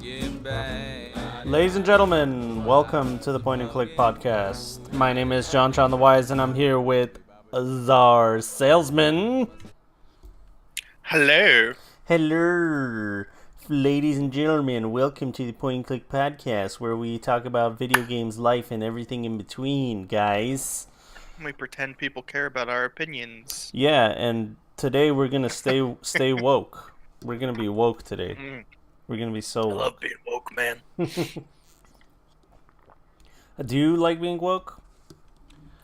Ladies and gentlemen, welcome to the Point and Click podcast. My name is John the Wise, and I'm here with Czar Salesman. Hello. Hello, ladies and gentlemen. Welcome to the Point and Click podcast, where we talk about video games, life, and everything in between, guys. We pretend people care about our opinions. Yeah, and today we're gonna stay woke. We're gonna be woke today. We're gonna be so woke. I love being woke, man. Do you like being woke?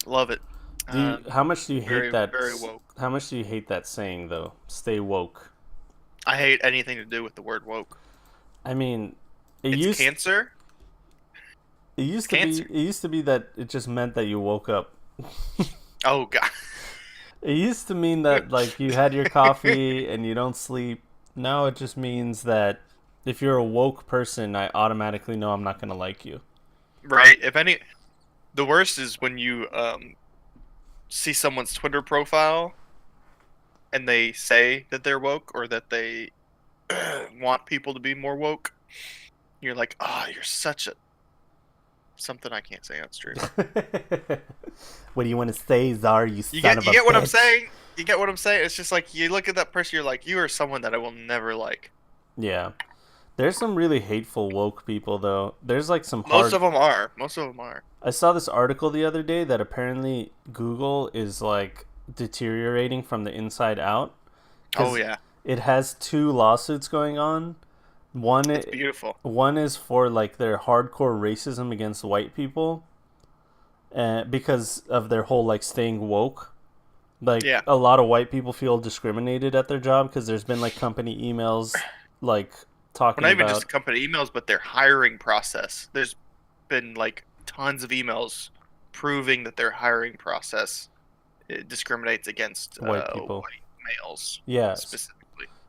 Love it. How much do you hate that? Very woke. How much do you hate that saying, though? Stay woke. I hate anything to do with the word woke. I mean, It's cancer. It used to be that it just meant that you woke up. Oh god. It used to mean that like you had your coffee and you don't sleep. Now it just means that if you're a woke person, I automatically know I'm not gonna like you. Right. The worst is when you see someone's Twitter profile and they say that they're woke or that they want people to be more woke. You're like, oh, you're such a something I can't say on stream. What do you want to say, Czar? You get what I'm bitch? saying? You get what I'm saying? It's just like you look at that person, you're like, you are someone that I will never like. Yeah. There's some really hateful woke people, though. There's like some Most of them are. I saw this article the other day that apparently Google is like deteriorating from the inside out. Oh yeah. It has 2 lawsuits going on. It's beautiful. One is for like their hardcore racism against white people, because of their whole like staying woke. Like a lot of white people feel discriminated at their job because there's been like company emails like talking Well, not even about just company emails, but their hiring process. There's been like tons of emails proving that their hiring process discriminates against white people, white males. yeah, Specifically.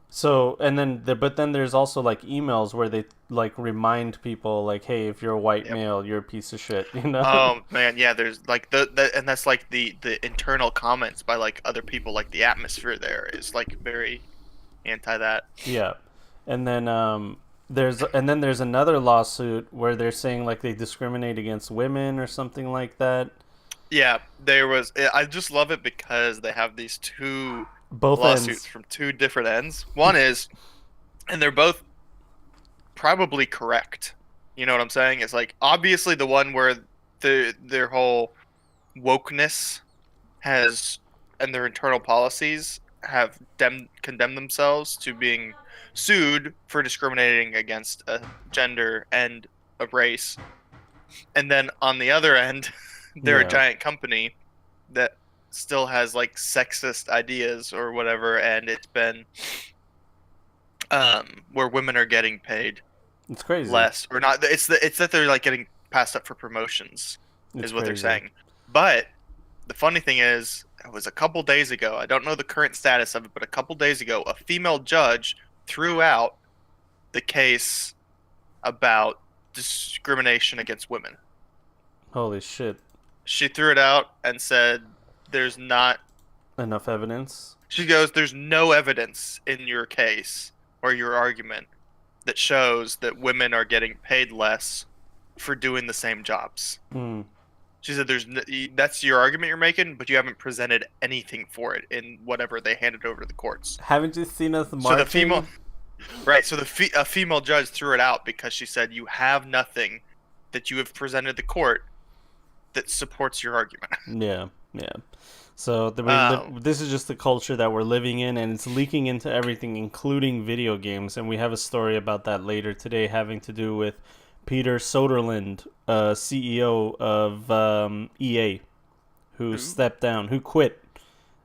So, and then, but then there's also like emails where they like remind people like, hey, if you're a white male, you're a piece of shit, you know? Oh man, yeah. There's like and that's like the internal comments by like other people. Like the atmosphere there is like very anti that. Yeah, and then there's another lawsuit where they're saying like they discriminate against women or something like that. Yeah, there was. I just love it because they have these two Both lawsuits ends. from 2 different ends. One is, and they're both probably correct. You know what I'm saying? It's like obviously the one where their whole wokeness has and their internal policies have condemned themselves to being sued for discriminating against a gender and a race. And then on the other end, they're a giant company that still has like sexist ideas or whatever, and it's been where women are getting paid It's crazy. less or not. It's that they're like getting passed up for promotions It's is what crazy. they're saying. But the funny thing is, it was a couple days ago. I don't know the current status of it, but a couple days ago, a female judge threw out the case about discrimination against women. Holy shit. She threw it out and said there's not Enough evidence? She goes, there's no evidence in your case or your argument that shows that women are getting paid less for doing the same jobs. She said, that's your argument you're making, but you haven't presented anything for it in whatever they handed over to the courts. Haven't you seen us marching? So the female, right? So a female judge threw it out because she said you have nothing that you have presented the court that supports your argument. Yeah. So this is just the culture that we're living in, and it's leaking into everything, including video games. And we have a story about that later today, having to do with Peter Soderlund, CEO of EA, who stepped down, who quit.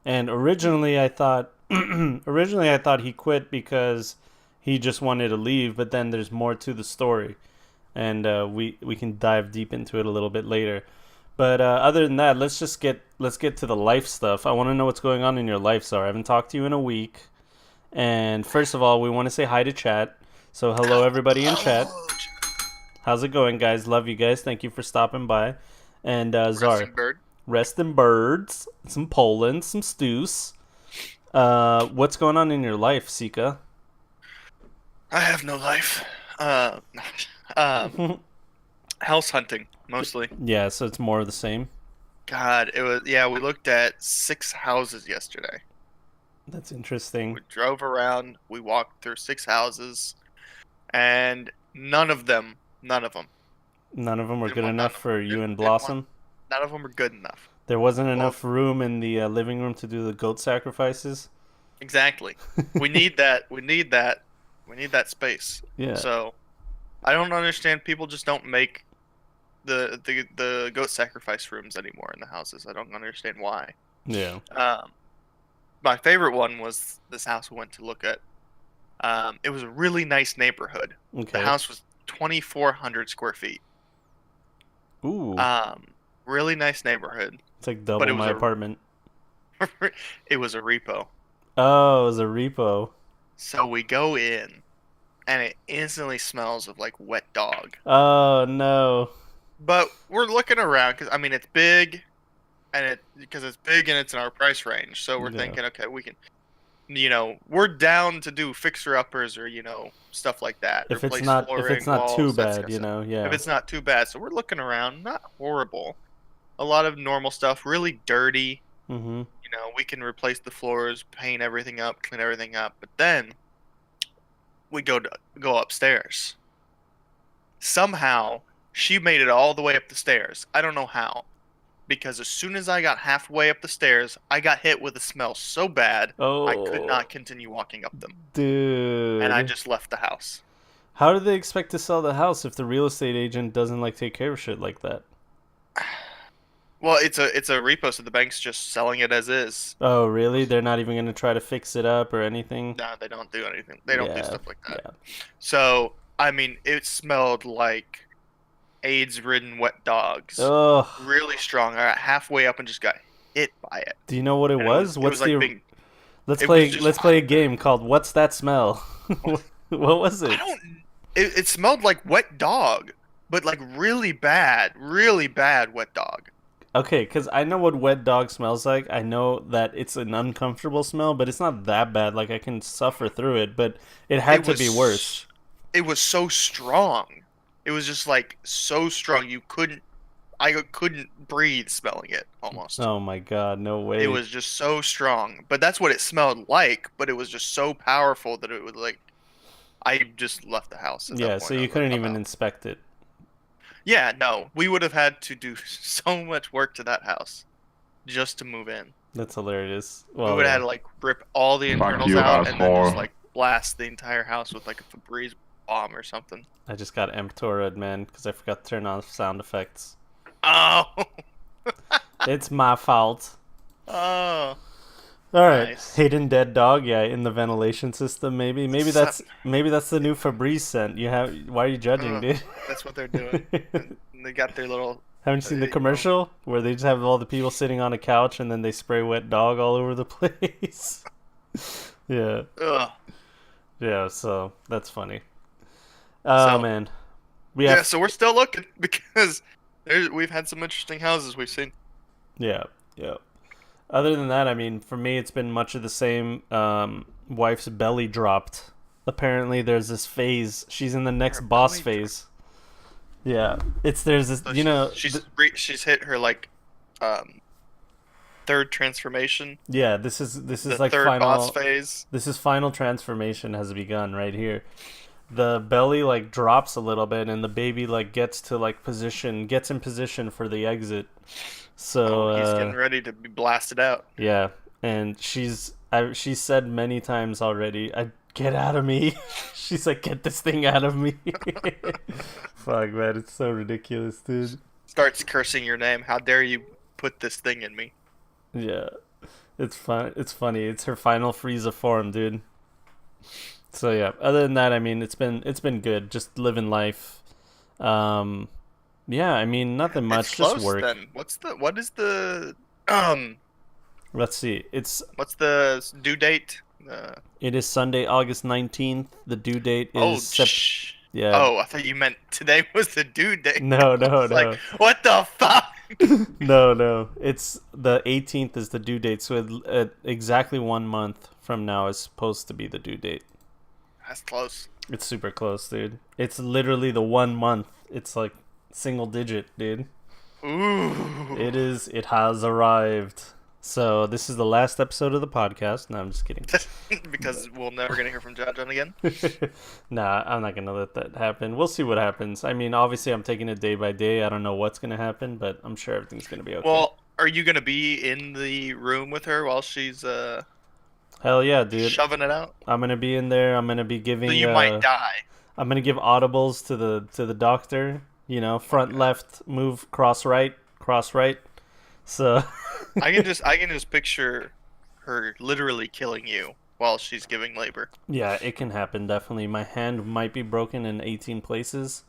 And originally I thought he quit because he just wanted to leave, but then there's more to the story, and we can dive deep into it a little bit later. But other than that, let's get to the life stuff. I want to know what's going on in your life, Czar. I haven't talked to you in a week. And first of all, we want to say hi to chat. So hello, everybody in chat. How's it going, guys? Love you guys. Thank you for stopping by. And Czar, resting birds, some Poland, some stews. What's going on in your life, Sika? I have no life. Uh, um, house hunting mostly. Yeah, so it's more of the same. God, it was yeah. We looked at 6 houses yesterday. That's interesting. We drove around. We walked through 6 houses, and none of them None of them were didn't good want none enough of for them. you and Didn't want Blossom. none of them were good enough. There wasn't Well, enough room in the living room to do the goat sacrifices. exactly. We need that. We need that. We need that space. Yeah, So I don't understand. People just don't make the goat sacrifice rooms anymore in the houses. I don't understand why. yeah. Um, my favorite one was this house we went to look at. It was a really nice neighborhood. The Okay. house was 2,400 square feet. Ooh, Um, really nice neighborhood, it's like but double my apartment. it was a repo. Oh, it was a repo. So we go in, and it instantly smells of like wet dog. Oh no. But we're looking around because I mean it's big, and it's big and it's in our price range. So we're Yeah. thinking, okay, we can, we're down to do fixer uppers or stuff like that, replace If it's flooring, not too walls, that bad, kind of stuff. If yeah. it's not too bad, so we're looking around, not horrible. A lot of normal stuff, really dirty. Mhm. We can replace the floors, paint everything up, clean everything up. But then we go upstairs. Somehow she made it all the way up the stairs. I don't know how. Because as soon as I got halfway up the stairs, I got hit with a smell so bad I could Oh, not continue walking up them. And I dude. just left the house. How do they expect to sell the house if the real estate agent doesn't like take care of shit like that? Well, it's a repo, so the bank's just selling it as is. Oh, really? They're not even gonna try to fix it up or anything? No, they don't do anything. They don't do Yeah, stuff like that. yeah. So, I mean, it smelled like AIDS-ridden wet dogs. Oh, Really strong. I got halfway up and just got hit by it. do you know what it And was? it was What's like the being it was just let's play a game called What's That Smell? What was I it? don't it smelled like wet dog, but like really bad wet dog. Okay, because I know what wet dog smells like. I know that it's an uncomfortable smell, but it's not that bad. Like I can suffer through it, but it It had to be worse. was it was so strong. It was just like so strong I couldn't breathe smelling it almost. Oh my god, no It way. was just so strong. But that's what it smelled like, but it was just so powerful that it was like I just left the house at that Yeah, so point. I you was like, couldn't I'm even out. inspect it. Yeah, no. We would have had to do so much work to that house just to move in. That's hilarious. We Well, would have had yeah. to like rip all the Fuck internals you, out and then just asshole. like blast the entire house with like a Febreze bomb or something. I just got emptora'd, man, because I forgot to turn off sound effects. Oh, It's my fault. oh, All right, nice. hidden dead dog. Yeah, in the ventilation system. So- Maybe that's the new Febreze scent. You have. Why are you judging, uh, dude? that's what they're doing. And they got their little. Haven't you seen the commercial where they just have all the people sitting on a couch and then they spray wet dog all over the place? Yeah, Ugh. yeah. So that's funny. Oh So man, we yeah, have. so we're still looking because we've had some interesting houses we've seen. Yeah, yeah. Other than that, I mean, for me, it's been much of the same. Wife's belly dropped. Apparently, there's this phase. She's in the next Her boss belly phase. Yeah, there's this. So You know, she's hit her like um third transformation, yeah. This is the like third boss final. phase. This is final transformation has begun right here. The belly like drops a little bit, and the baby like gets in position for the exit. So Oh, he's getting ready to be blasted out. yeah, and she's said many times already, "I get out of me." She's like, "Get this thing out of me." Fuck, man, it's so ridiculous, dude. Starts cursing your name. How dare you put this thing in me? Yeah, it's fun. It's funny. It's her final Frieza form, dude. So yeah. Other than that, I mean, it's been good. Just living life. Um, yeah. I mean, nothing It's much. Just close work. then. What is the um Let's see. what's the due date? It is Sunday, August 19th. The due date Oh, is yeah. oh, I thought you meant today was the due date. No, I no, was like, no. what the fuck? No, no. It's the 18th is the due date, so exactly 1 month from now is supposed to be the due date. That's close. It's super close, dude. It's literally the 1 month. It's like single digit, dude. Ooh. It is. It has arrived. So this is the last episode of the podcast. No, I'm just kidding. Because we're never gonna hear from John again. Nah, I'm not gonna let that happen. We'll see what happens. I mean, obviously, I'm taking it day by day. I don't know what's gonna happen, but I'm sure everything's gonna be okay. Well, are you gonna be in the room with her while she's Hell yeah, dude. shoving it out? I'm gonna be in there. I'm gonna be So giving. you might die. I'm gonna give audibles to the doctor. You know, front Okay. left, move, cross right, cross right. So. I can just picture her literally killing you while she's giving labor. Yeah, it can happen, definitely. My hand might be broken in 18 places,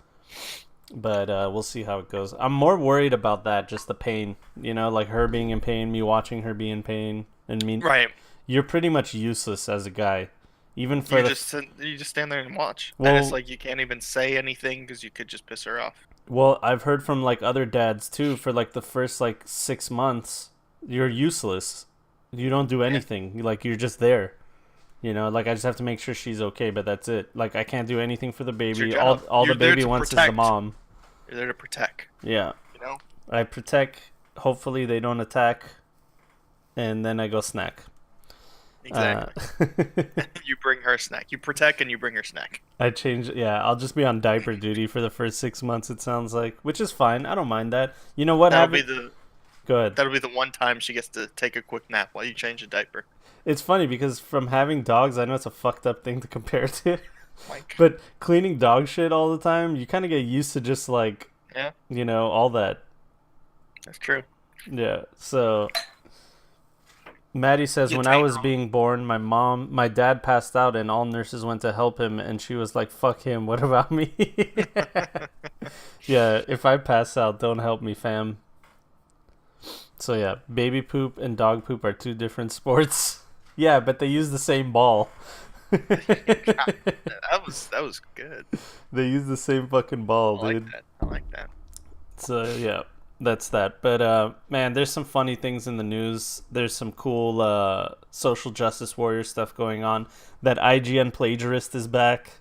but we'll see how it goes. I'm more worried about that, just the pain. You know, like her being in pain, me watching her be in pain. And mean, Right. you're pretty much useless as a guy. Even for You the. just stand there and watch. And it's Well, like you can't even say anything because you could just piss her off. well, I've heard from like other dads too, for like the first like 6 months, you're useless. You don't do Yeah. anything. Like, you're just there. You know, like I just have to make sure she's okay, but that's it. Like I can't do anything for the It's your baby. job. All the You're there baby to wants is the protect. mom. You're there to protect, Yeah. you know? I protect. Hopefully they don't attack, and then I go snack. Uh, Exactly. You bring her snack. You protect and you bring her snack. I change. Yeah, I'll just be on diaper duty for the first 6 months. It sounds like, which is fine. I don't mind that. You know what? That'll be Having the Go ahead. that'll be the one time she gets to take a quick nap while you change a diaper. It's funny because from having dogs, I know it's a fucked up thing to compare to, Like, but cleaning dog shit all the time, you kind of get used to just like, yeah, all that. that's true. Yeah. So Maddie says, You when I ain't was wrong. being born, my dad passed out and all nurses went to help him, and she was like, fuck him, what about me? Yeah, if I pass out, don't help me, fam. So yeah, baby poop and dog poop are two different sports. Yeah, but they use the same ball. That was good. They use the same fucking ball, I like dude. that. I like that. So yeah, that's that. But man, there's some funny things in the news. There's some cool social justice warrior stuff going on. That IGN plagiarist is back.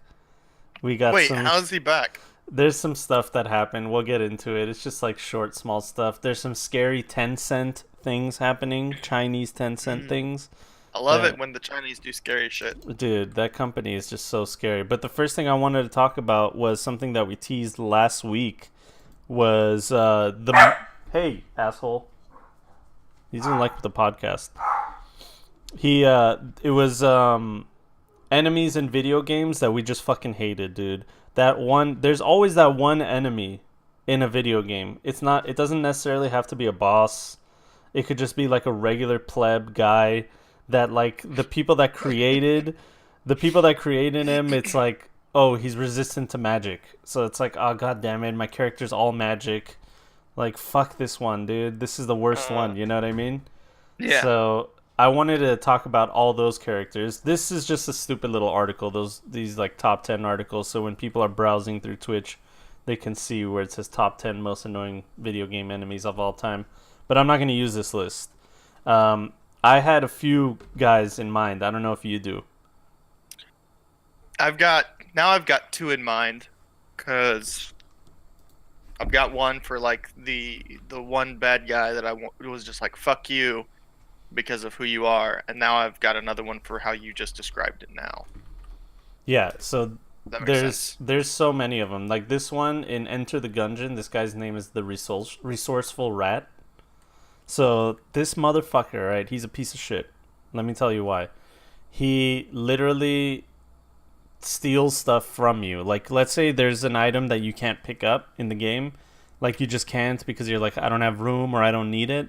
We got Wait, some. how is he back? There's some stuff that happened. We'll get into it. It's just like short, small stuff. There's some scary Tencent things happening. Chinese Tencent things. I love Yeah. it when the Chinese do scary shit. Dude, that company is just so scary. But the first thing I wanted to talk about was something that we teased last week. Was the hey asshole? He doesn't like the podcast. It was enemies in video games that we just fucking hated, dude. That one, there's always that one enemy in a video game. It doesn't necessarily have to be a boss. It could just be like a regular pleb guy that like the people that created him, it's like, oh, he's resistant to magic. So it's like, oh god damn it, my character's all magic. Like, fuck this one, dude. This is the worst one, you know what I mean? Yeah. So I wanted to talk about all those characters. This is just a stupid little article. These like top 10 articles. So when people are browsing through Twitch, they can see where it says top 10 most annoying video game enemies of all time. But I'm not going to use this list. I had a few guys in mind. I don't know if you do. I've got two in mind, cause I've got one for like the one bad guy that was just like fuck you because of who you are, and now I've got another one for how you just described it now. Yeah, so That makes sense. there's so many of them. Like this one in Enter the Gungeon, this guy's name is the Resourceful Rat. So this motherfucker, right? He's a piece of shit. Let me tell you why. He literally steals stuff from you. Like, let's say there's an item that you can't pick up in the game. Like, you just can't because you're like, I don't have room or I don't need it.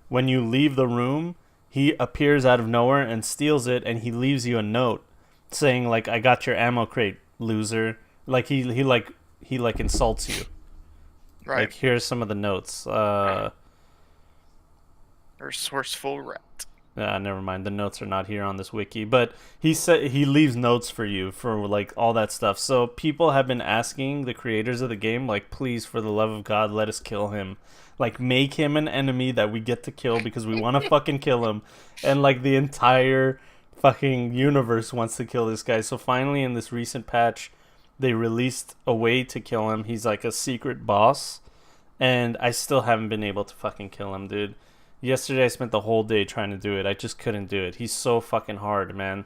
When you leave the room, he appears out of nowhere and steals it, and he leaves you a note saying like, I got your ammo crate, loser. Like he insults you. Right. Like, here's some of the notes. Resourceful rat. Never mind. The notes are not here on this wiki, but he said he leaves notes for you for like all that stuff. So people have been asking the creators of the game, like, please, for the love of God, let us kill him. Like, make him an enemy that we get to kill because we want to fucking kill him. And like the entire fucking universe wants to kill this guy. So finally, in this recent patch, they released a way to kill him. He's like a secret boss, and I still haven't been able to fucking kill him, dude. Yesterday, I spent the whole day trying to do it. I just couldn't do it. He's so fucking hard, man.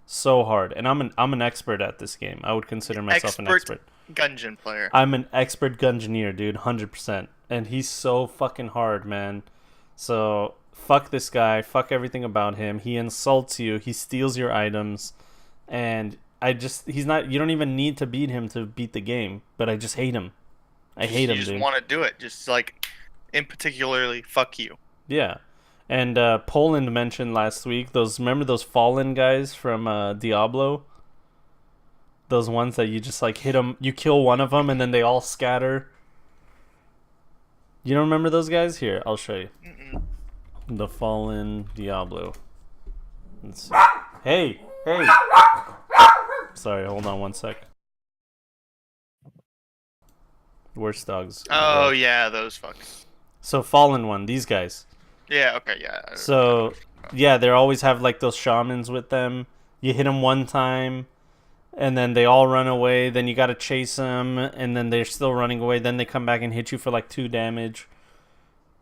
So hard. And I'm an expert at this game. I would consider myself an expert. Gungeon player. I'm an expert gungeoneer, dude, 100%. And he's so fucking hard, man. So fuck this guy. Fuck everything about him. He insults you. He steals your items, and he's not. You don't even need to beat him to beat the game. But I just hate him. I hate him, dude. You just want to do it. Just like, in particularly, fuck you. Yeah. And Poland mentioned last week remember those fallen guys from Diablo? Those ones that you just like hit them, you kill one of them, and then they all scatter. You don't remember those guys? Here, I'll show you. Mm-mm. The fallen Diablo. Let's see. Hey! Sorry, hold on one sec. Worst dogs. Oh, yeah, those fucks. So, fallen one, these guys. Yeah, okay, yeah. So, yeah, they always have like those shamans with them. You hit them one time, and then they all run away. Then you gotta chase them, and then they're still running away. Then they come back and hit you for like 2 damage.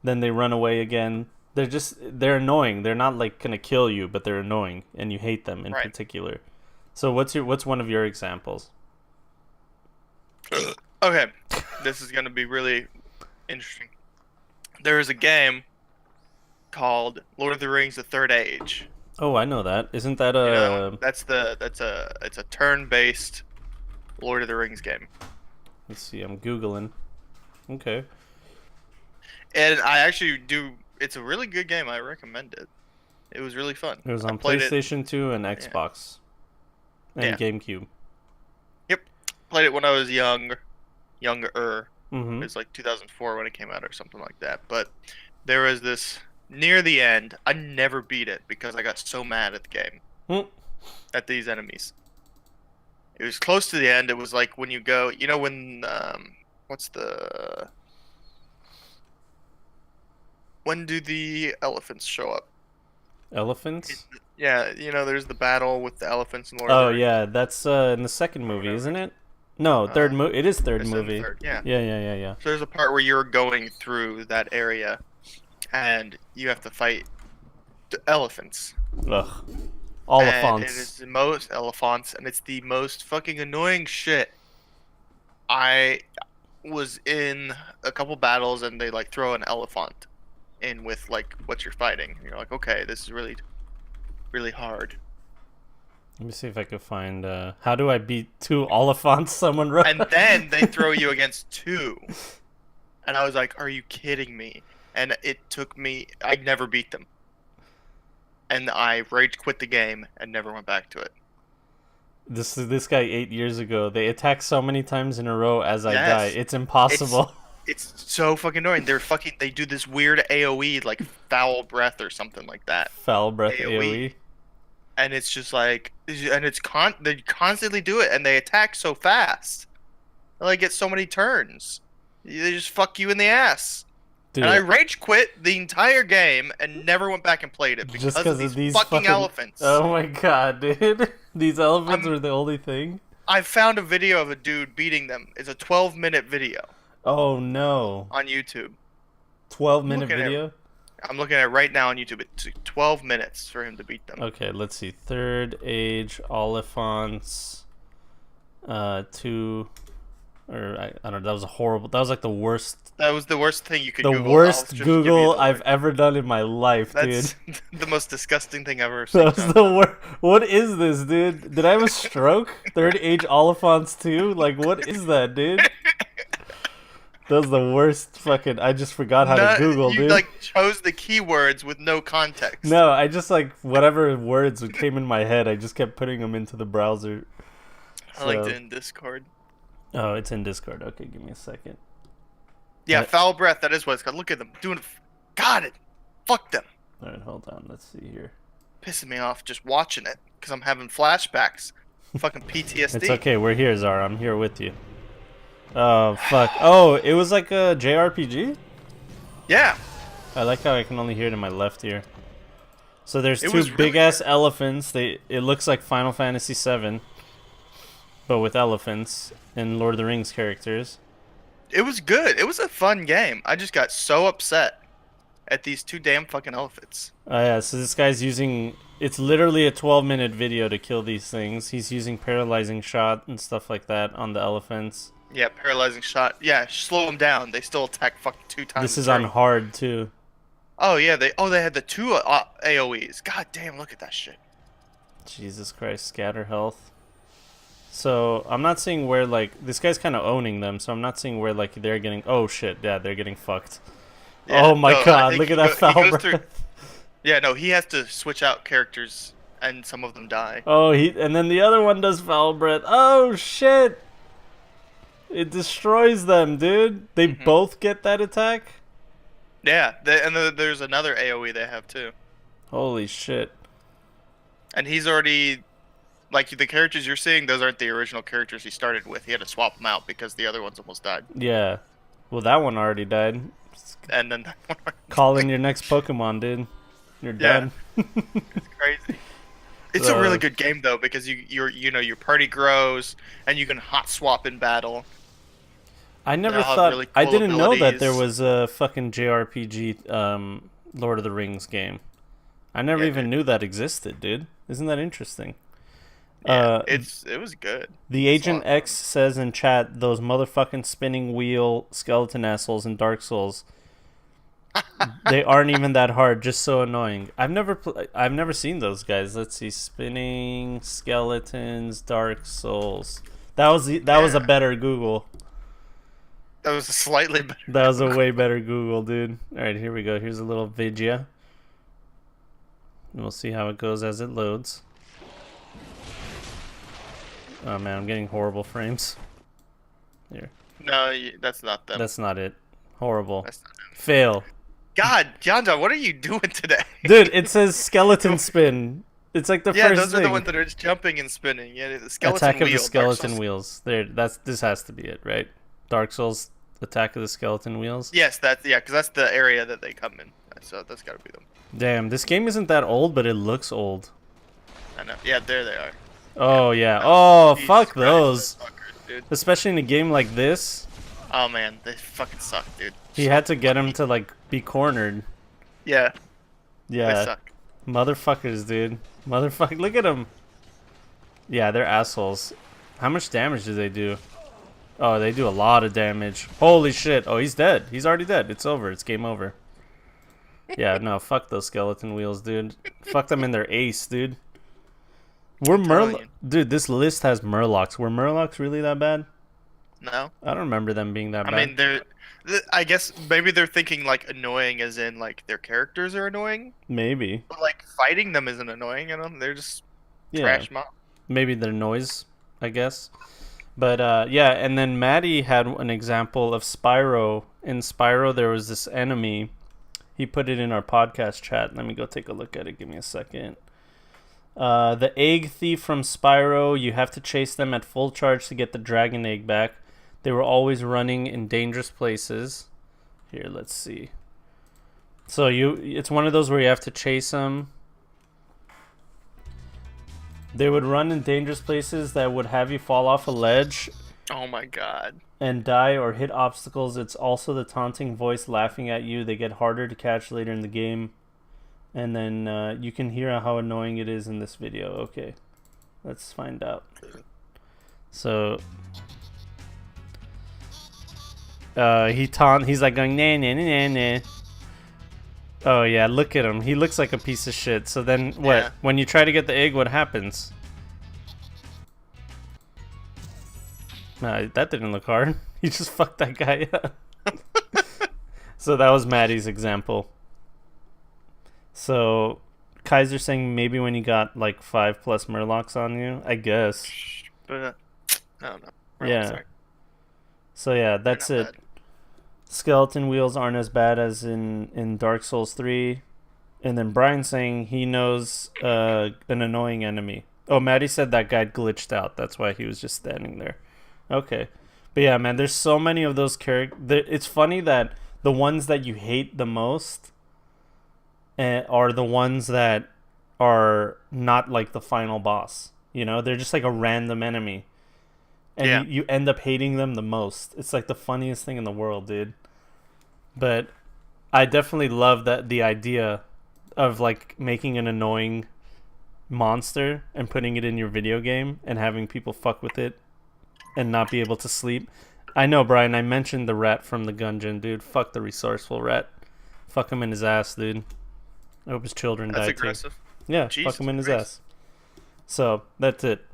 Then they run away again. They're annoying. They're not like gonna kill you, but they're annoying, and you hate them in particular. So what's one of your examples? Okay, this is gonna be really interesting. There is a game called Lord of the Rings: The Third Age. Oh, I know that. Isn't that it's a turn-based Lord of the Rings game. Let's see. I'm googling. Okay. And I actually do. It's a really good game. I recommend it. It was really fun. It was on PlayStation 2 and Xbox and GameCube. Yep, played it when I was younger. Mm-hmm. It was like 2004 when it came out or something like that. But there was this near the end. I never beat it because I got so mad at the game, at these enemies. It was close to the end. It was like when you go, when when do the elephants show up? Elephants? Yeah, there's the battle with the elephants in Lord of the Rings. Yeah, that's in the second movie, isn't it? No, third movie. It is third movie. Yeah. Yeah. So there's a part where you're going through that area, and you have to fight the elephants. Ugh. And it is the most elephants, and it's the most fucking annoying shit. I was in a couple battles, and they like throw an elephant in with like what you're fighting. And you're like, okay, this is really, really hard. Let me see if I can find. How do I beat 2 Oliphants? Someone wrote. And then they throw you against 2, and I was like, "Are you kidding me?" And it took me. I never beat them, and I rage quit the game and never went back to it. This guy 8 years ago. They attack so many times in a row as I die. It's impossible. It's so fucking annoying. They do this weird AOE like foul breath or something like that. Foul breath AOE. And it's just like, they constantly do it, and they attack so fast. They like get so many turns. They just fuck you in the ass. Dude. And I rage quit the entire game and never went back and played it because of these fucking elephants. Oh my god, dude. These elephants were the only thing? I found a video of a dude beating them. It's a 12-minute video. Oh no. On YouTube. 12-minute video? I'm looking at it right now on YouTube. It took 12 minutes for him to beat them. Okay, let's see. Third Age Oliphants 2 or I don't know, that was a horrible. That was like the worst. That was the worst thing you could Google. The worst Google I've ever done in my life, dude. That's the most disgusting thing I've ever seen. That was the worst. What is this, dude? Did I have a stroke? Third Age Oliphants 2? Like, what is that, dude? That was the worst fucking. I just forgot how to Google, dude. You like chose the keywords with no context. No, I just like whatever words came in my head. I just kept putting them into the browser. I liked it in Discord. Oh, it's in Discord. Okay, give me a second. Yeah, foul breath. That is what it's called. Look at them doing. Got it. Fuck them. All right, hold on. Let's see here. Pissing me off just watching it because I'm having flashbacks. Fucking PTSD. It's okay. We're here, Zara. I'm here with you. Oh, fuck. Oh, it was like a JRPG? Yeah. I like how I can only hear it in my left ear. So there's It two was big really ass good. elephants. It looks like Final Fantasy VII, but with elephants and Lord of the Rings characters. It was good. It was a fun game. I just got so upset at these two damn fucking elephants. Oh yeah, so this guy's using. It's literally a 12-minute video to kill these things. He's using paralyzing shot and stuff like that on the elephants. Yeah, paralyzing shot. Yeah, slow them down. They still attack fucking two This times a is on turn. hard too. Oh yeah, they had the two AOE's. God damn, look at that shit. Jesus Christ, scatter health. So I'm not seeing where like this guy's kind of owning them. So I'm not seeing where like they're getting. Oh shit, yeah, they're getting fucked. Yeah, Oh my no, I god, think look at that he foul goes through. breath. Yeah, no, he has to switch out characters, and some of them die. Oh, and then the other one does foul breath. Oh shit! It destroys them, dude. They Hmm. both get that attack. Yeah, there's another AOE they have too, Holy shit! and he's already like the characters you're seeing. Those aren't the original characters he started with. He had to swap them out because the other ones almost died, Yeah. Well, that one already died. and then that one Call in your next Pokemon, dude. You're Yeah. done. It's crazy. It's a Uh, really good game though because your party grows and you can hot swap in battle. I never They'll have thought. really I cool didn't know that there abilities. was a fucking JRPG Lord of the Rings game. I never Yeah, even dude. knew that existed, dude. Isn't that interesting? Yeah, Uh, it was good. the It's a lot Agent of X says in chat, those motherfucking spinning wheel skeleton assholes in Dark Souls. They aren't even that hard, just so annoying. I've never seen those guys. Let's see, spinning skeletons, Dark Souls. That was a Yeah. better Google. That was a slightly better. That was a way better Google, dude. All right, here we go. Here's a little vidya. And we'll see how it goes as it loads. Oh man, I'm getting horrible frames. Here, No, that's not them. that's not it. Horrible. That's not them. Fail. God, Yanda, what are you doing today? Dude, it says skeleton spin. It's like the Yeah, first those are the thing. ones that are just jumping and spinning. Yeah, the skeleton Attack of the wheel. Dark skeleton Souls. wheels. There, this has to be it, right? Dark Souls, Attack of the Skeleton Wheels. Yes, because that's the area that they come in. So that's got to be them. Damn, this game isn't that old, but it looks old. I know. Yeah, there they are. Oh yeah. Oh Jesus fuck Christ, those. those fuckers, dude. Especially in a game like this, Oh man, they fucking suck, dude. he So had to get him funny. to like be cornered. Yeah, they Yeah, suck. motherfuckers, dude. Motherfucker, look at them. Yeah, they're assholes. How much damage do they do? Oh, they do a lot of damage. Holy shit. Oh, he's dead. He's already dead. It's over. It's game over. Yeah, no, fuck those skeleton wheels, dude. Fuck them in their ace, dude. Were telling you. Dude, this list has Murlocs. Were Murlocs really that bad? No, I don't remember them being that I bad. mean I guess maybe they're thinking like annoying, as in like their characters are annoying, Maybe. but like fighting them isn't annoying. You know, they're just Yeah. trash mob. Maybe their noise, I guess. But yeah, and then Maddie had an example of Spyro. In Spyro, there was this enemy. He put it in our podcast chat. Let me go take a look at it. Give me a second. The egg thief from Spyro. You have to chase them at full charge to get the dragon egg back. They were always running in dangerous places. Here, let's see. So it's one of those where you have to chase them. They would run in dangerous places that would have you fall off a ledge Oh my god. and die or hit obstacles. It's also the taunting voice laughing at you. They get harder to catch later in the game. And then you can hear how annoying it is in this video. Okay, let's find out. So he's like going nah nah nah nah nah. Oh yeah, look at him. He looks like a piece of shit. So then what? Yeah. When you try to get the egg, what happens? Nah, that didn't look hard. He just fucked that guy up. So that was Maddie's example. So Kaiser saying maybe when you got like 5+ Murlocs on you, I guess. But I don't know. Yeah. Sorry. So yeah, that's Not it. Skeleton wheels aren't as bad as in Dark Souls 3. And then Brian saying he knows an annoying enemy. Oh, Maddie said that guy glitched out. That's why he was just standing there. Okay. But yeah, man, there's so many of those characters. It's funny that the ones that you hate the most are the ones that are not like the final boss. You know, they're just like a random enemy, and Yeah. you end up hating them the most. It's like the funniest thing in the world, dude. But I definitely love that the idea of like making an annoying monster and putting it in your video game and having people fuck with it and not be able to sleep. I know, Brian, I mentioned the rat from the Gungeon, dude. Fuck the resourceful rat. Fuck him in his ass, dude. I hope his children That's die too. aggressive. Yeah, Jesus fuck him in his Christ. ass. So, that's it.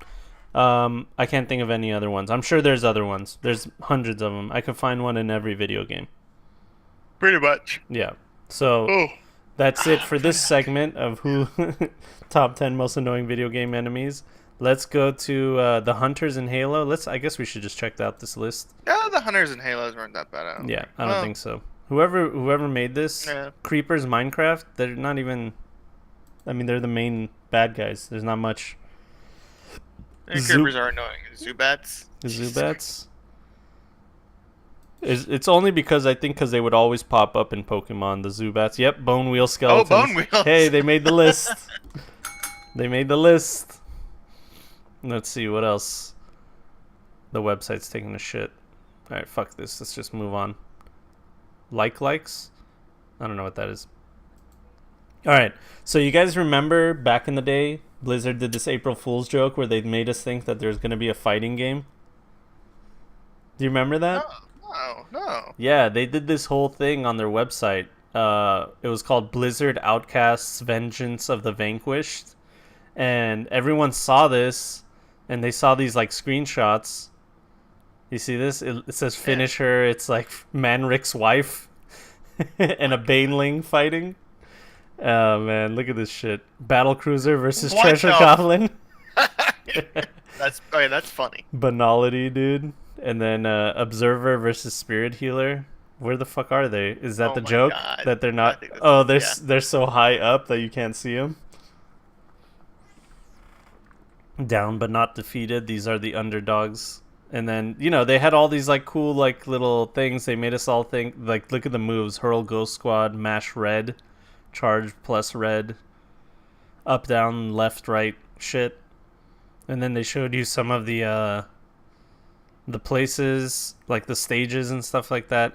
I can't think of any other ones. I'm sure there's other ones. There's hundreds of them. I could find one in every video game. Pretty much. Yeah. So, Oh. that's it for this Pretty- segment of who top 10 most annoying video game enemies. Let's go to the hunters in Halo. I guess we should just check out this list. Yeah, the hunters and halos weren't that bad. Yeah, I don't think so. Whoever made this, Yeah. Creepers Minecraft, they're not even. I mean, they're the main bad guys. There's not much. Creepers are annoying. Zubats. Zubats. It's only because I think because they would always pop up in Pokemon. The Zubats. Yep, bone wheel skeletons. Oh, bone wheels. Hey, they made the list. They made the list. Let's see what else. The website's taking a shit. All right, fuck this. Let's just move on. Likes? I don't know what that is. All right. So you guys remember back in the day, Blizzard did this April Fool's joke where they made us think that there's going to be a fighting game? Do you remember that? No. Yeah, they did this whole thing on their website. It was called Blizzard Outcasts Vengeance of the Vanquished. And everyone saw this, and they saw these like screenshots. You see this? It says finish her. It's like Manric's wife and a Baneling fighting. Oh man, look at this shit. Battle Cruiser versus What Treasure the- Goblin. That's funny. Banality, dude. And then Observer versus Spirit Healer. Where the fuck are they? Is that Oh the my joke? God. That they're I not... think Oh, that's- they're so high up that you can't see them? Down but not defeated. These are the underdogs. And then, you know, they had all these like cool like little things. They made us all think, like, look at the moves. Hurl Ghost Squad, Mash Red, Charge plus Red, up, down, left, right shit. And then they showed you some of the places, like the stages and stuff like that.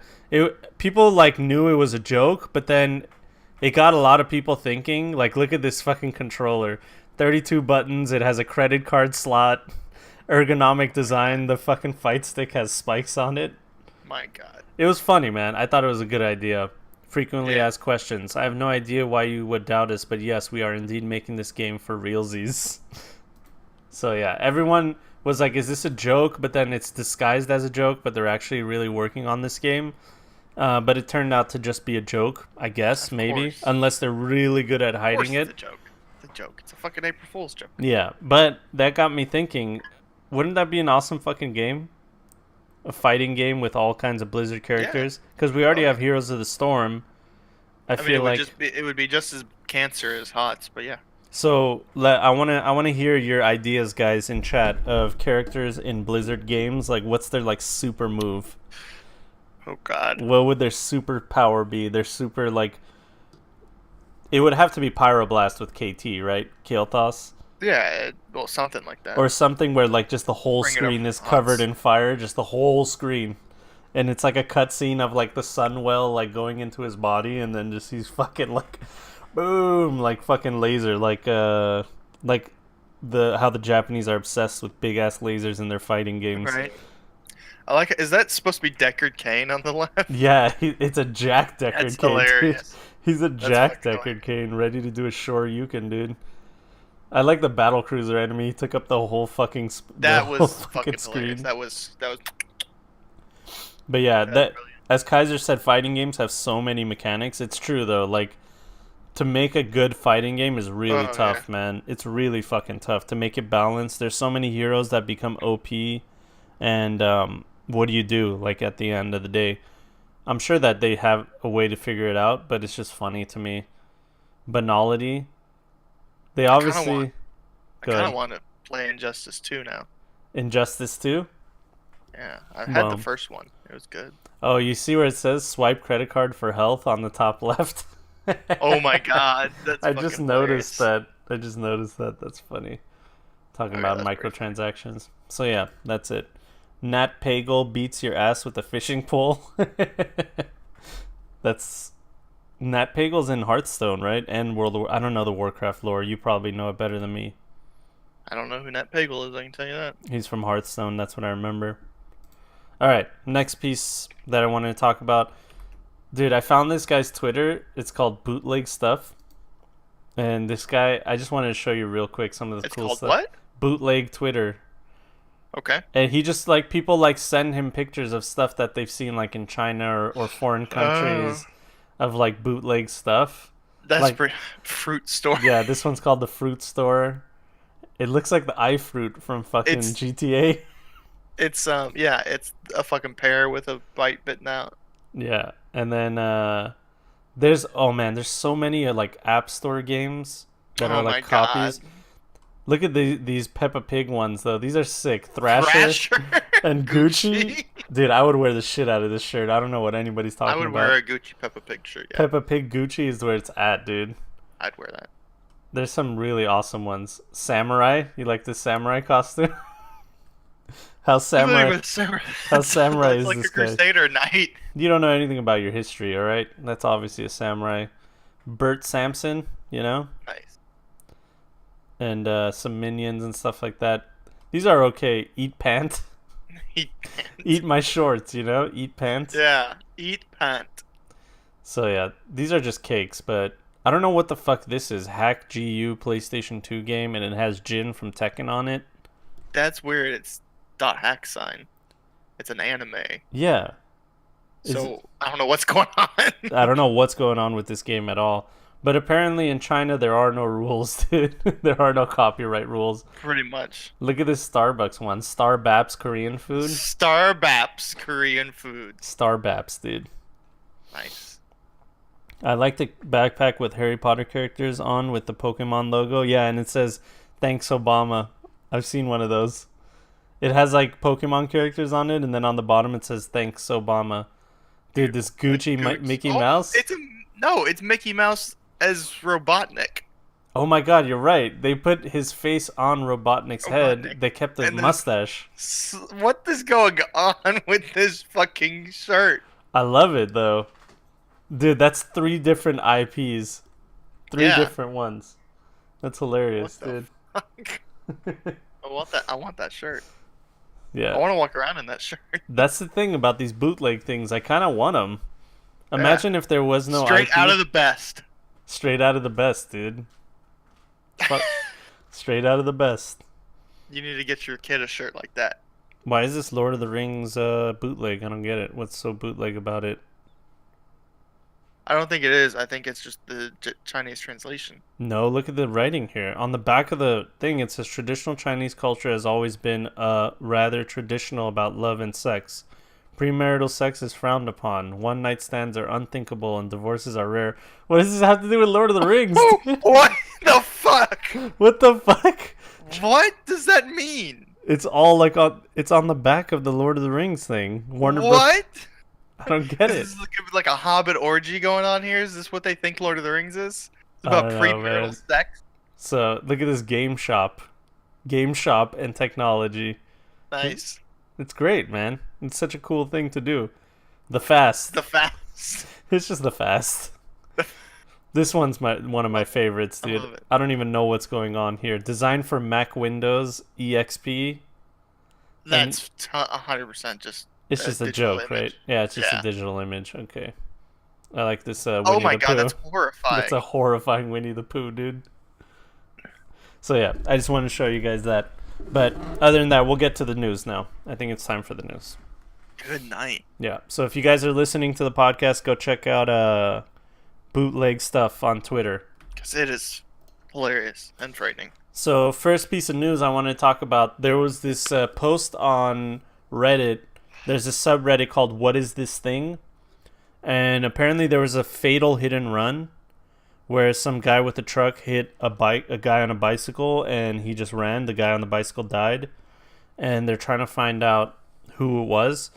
People like knew it was a joke, but then it got a lot of people thinking, like, look at this fucking controller. 32 buttons, it has a credit card slot, ergonomic design, the fucking fight stick has spikes on it. My God. It was funny, man. I thought it was a good idea. Frequently asked questions. I have no idea why you would doubt us, but yes, we are indeed making this game for realsies. So yeah, everyone was like, is this a joke? But then it's disguised as a joke, but they're actually really working on this game. But it turned out to just be a joke, I guess, maybe. Course. Unless they're really good at hiding it. It's a joke. It's a joke. It's a fucking April Fool's joke. Yeah, but that got me thinking, wouldn't that be an awesome fucking game? A fighting game with all kinds of Blizzard characters? Because we already have Heroes of the Storm. I mean, feel like... it would be just as cancer as HOTS, but yeah. So I wanna hear your ideas, guys, in chat of characters in Blizzard games. Like, what's their like super move? Oh God. What would their super power be? Their super like. It would have to be Pyroblast with KT, right? Kael'thas? Yeah, well, something like that. Or something where like just the whole Bring it screen up is once. covered in fire, just the whole screen. And it's like a cutscene of like the sun well like going into his body, and then just he's fucking like boom, like fucking laser, like how the Japanese are obsessed with big ass lasers in their fighting games. Right. I like it. Is that supposed to be Deckard Cain on the left? Yeah, it's a Jack Deckard That's Cain. hilarious. Dude. He's a Jack fucking Deckard Cain, ready to do a Shoryuken, dude. I like the battle cruiser enemy. He took up the whole fucking That the was whole fucking screen. hilarious. That was. But yeah, that brilliant. as Kaiser said, fighting games have so many mechanics. It's true though. Like, to make a good fighting game is really tough, man. It's really fucking tough to make it balanced. There's so many heroes that become OP, and what do you do? Like at the end of the day, I'm sure that they have a way to figure it out, but it's just funny to me. Banality. They obviously. I kind of want to play Injustice 2 now. Injustice 2? Yeah, I had Wow. the first one. It was good. Oh, you see where it says swipe credit card for health on the top left? Oh my God, that's I just fucking noticed hilarious. I just noticed that. That's funny. Talking Okay, about that's pretty funny. microtransactions. So yeah, that's it. Nat Pagle beats your ass with a fishing pole. That's Nat Pagle's in Hearthstone, right? And World of War. I don't know the Warcraft lore. You probably know it better than me. I don't know who Nat Pagle is. I can tell you that. He's from Hearthstone. That's what I remember. All right, next piece that I wanted to talk about. Dude, I found this guy's Twitter. It's called Bootleg Stuff. And this guy, I just wanted to show you real quick some of the It's cool called stuff. what? Bootleg Twitter. Okay. And he just like people like send him pictures of stuff that they've seen like in China or foreign Oh, countries of like bootleg stuff. that's Like pretty. Fruit store. yeah, this one's called the Fruit Store. It looks like the iFruit from fucking It's GTA. yeah, it's a fucking pear with a bite bitten out. Yeah. And then there's oh man, there's so many like App Store games that are Oh like my god. copies. Look at these Peppa Pig ones though. These are sick. Thrasher Thrasher. and Gucci. Dude, I would wear the shit out of this shirt. I don't know what anybody's I talking would about. wear a Gucci Peppa Pig shirt. Yeah, Peppa Pig Gucci is where it's at, dude. I'd wear that. There's some really awesome ones. Samurai, you like this samurai costume? How Familiar samurai? with samurai. How samurai That's is like this a guy? Crusader knight. You don't know anything about your history, all right? That's obviously a samurai. Bert Sampson, you know, Nice. and some minions and stuff like that. These are okay. Eat pant. Eat pant. Eat my shorts, you know. Eat pants. Yeah, eat pant. So yeah, these are just cakes, but I don't know what the fuck this is. Hack GU PlayStation 2 game, and it has Jin from Tekken on it. That's weird. It's dot hack sign. It's an anime. Yeah. So I don't know what's going on. I don't know what's going on with this game at all. But apparently in China there are no rules, dude. There are no copyright rules. Pretty much. Look at this Starbucks one. Starbaps Korean food. Starbaps Korean food. Starbaps, dude. Nice. I like the backpack with Harry Potter characters on with the Pokemon logo. Yeah, and it says, "Thanks, Obama." I've seen one of those. It has like Pokemon characters on it, and then on the bottom it says, "Thanks, Obama." Dude, this Gucci Mickey Mouse. It's Mickey Mouse as Robotnik. Oh my god, you're right. They put his face on Robotnik's head. Robotnik. They kept the And then- mustache. What is going on with this fucking shirt? I love it though. Dude, that's 3 different IPs. 3 Yeah. different ones. That's hilarious, What the dude. fuck? I want that shirt. I Yeah. want to walk around in that shirt. That's the thing about these bootleg things. I kind of want them. Imagine if there was no Straight IP. out of the best. Straight out of the best, dude. Fuck. Straight out of the best. You need to get your kid a shirt like that. Why is this Lord of the Rings bootleg? I don't get it. What's so bootleg about it? I don't think it is. I think it's just the Chinese translation. No, look at the writing here. On the back of the thing, it says traditional Chinese culture has always been rather traditional about love and sex. Premarital sex is frowned upon. One night stands are unthinkable and divorces are rare. What does this have to do with Lord of the Rings? What the fuck? What the fuck? What does that mean? It's all like it's on the back of the Lord of the Rings thing. Warner Bros. What? I don't get it. Is this like a Hobbit orgy going on here? Is this what they think Lord of the Rings is? It's I about don't know, man. premarital sex? So look at this game shop and technology. Nice. It's great, man. It's such a cool thing to do. The fast. The fast. It's just the fast. This one's one of my favorites, I dude. love it. I don't even know what's going on here. Designed for Mac Windows EXP. That's 100% just. It's just a digital joke, image. right? Yeah, it's just Yeah. a digital image. Okay. I like this Winnie Oh my the god, Pooh. that's horrifying. That's a horrifying Winnie the Pooh, dude. So yeah, I just wanted to show you guys that. But other than that, we'll get to the news now. I think it's time for the news. Good night. Yeah. So if you guys are listening to the podcast, go check out bootleg stuff on Twitter. Because it is hilarious and frightening. So first piece of news I want to talk about. There was this post on Reddit. There's a subreddit called "What Is This Thing?" And apparently there was a fatal hit and run where some guy with a truck hit a guy on a bicycle, and he just ran. The guy on the bicycle died, and they're trying to find out who it was.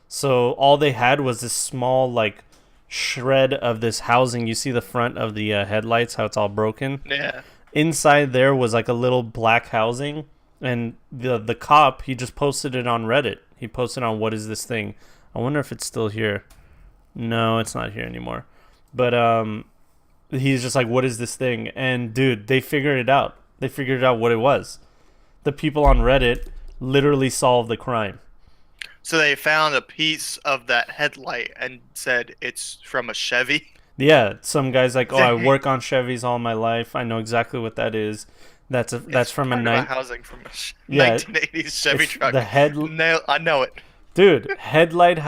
So all they had was this small like shred of this housing. You see the front of the headlights, how it's all broken. Yeah. inside there was like a little black housing, and the cop, he just posted it on Reddit. He posted on what is this thing? I wonder if it's still here. No, it's not here anymore. But he's just like, what is this thing? And dude, they figured it out. They figured out what it was. The people on Reddit literally solved the crime. So they found a piece of that headlight and said it's from a Chevy. Yeah, some guy's like, "Oh, I Dang. work on Chevys all my life. I know exactly what that is. That's It's from a part of a night. housing from a Yeah, 1980s Chevy it's truck. the head. No, I know it. Dude, headlight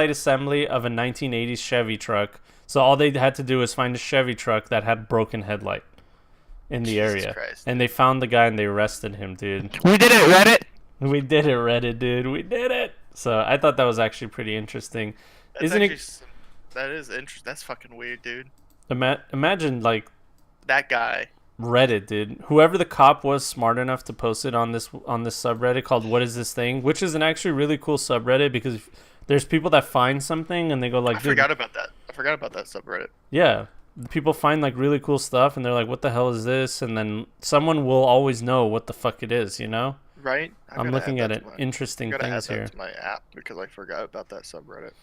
assembly of a 1980s Chevy truck. So all they had to do was find a Chevy truck that had broken headlight in the Jesus area, Christ. and they found the guy and they arrested him, dude. We did it, Reddit. We did it, Reddit, dude. We did it. So I thought that was actually pretty interesting. That's Isn't actually it? that is interesting. That's fucking weird, dude. Imagine like That guy. Reddit, dude. Whoever the cop was smart enough to post it on this subreddit called "What Is This Thing," which is an actually really cool subreddit because there's people that find something and they go like, I "Dude, forgot about that. I forgot about that subreddit. yeah." People find like really cool stuff and they're like, "What the hell is this?" And then someone will always know what the fuck it is, you know? Right? I'm looking at it. Interesting I gotta add things that here. to my app because I forgot about that subreddit.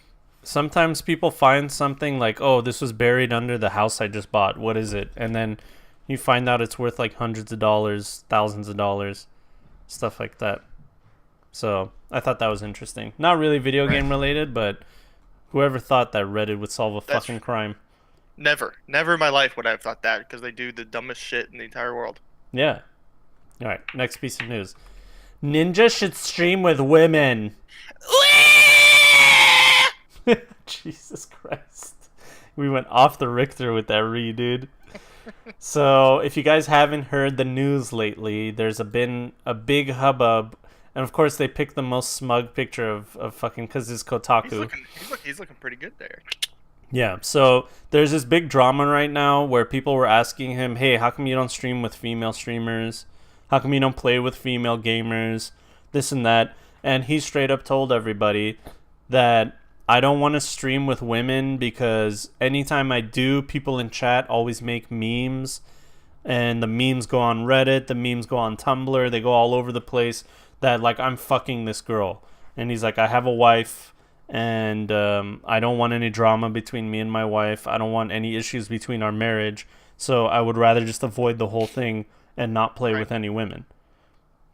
Sometimes people find something like, "Oh, this was buried under the house I just bought. What is it?" And then you find out it's worth like hundreds of dollars, thousands of dollars, stuff like that. So I thought that was interesting. Not really video Right. game related, but whoever thought that Reddit would solve a That's- fucking crime. Never in my life would I have thought that because they do the dumbest shit in the entire world. Yeah. All right. Next piece of news. Ninja should stream with women. Jesus Christ. We went off the Richter with that dude. So, if you guys haven't heard the news lately, there's been a big hubbub. And of course, they picked the most smug picture of fucking, because it's Kotaku. He's looking pretty good there. Yeah, so there's this big drama right now where people were asking him, hey, how come you don't stream with female streamers? How come you don't play with female gamers? This and that. And he straight up told everybody that I don't want to stream with women because anytime I do, people in chat always make memes. And the memes go on Reddit, the memes go on Tumblr, they go all over the place that, like, I'm fucking this girl. And he's like, I have a wife, and I don't want any drama between me and my wife. I don't want any issues between our marriage. So I would rather just avoid the whole thing and not play with any women.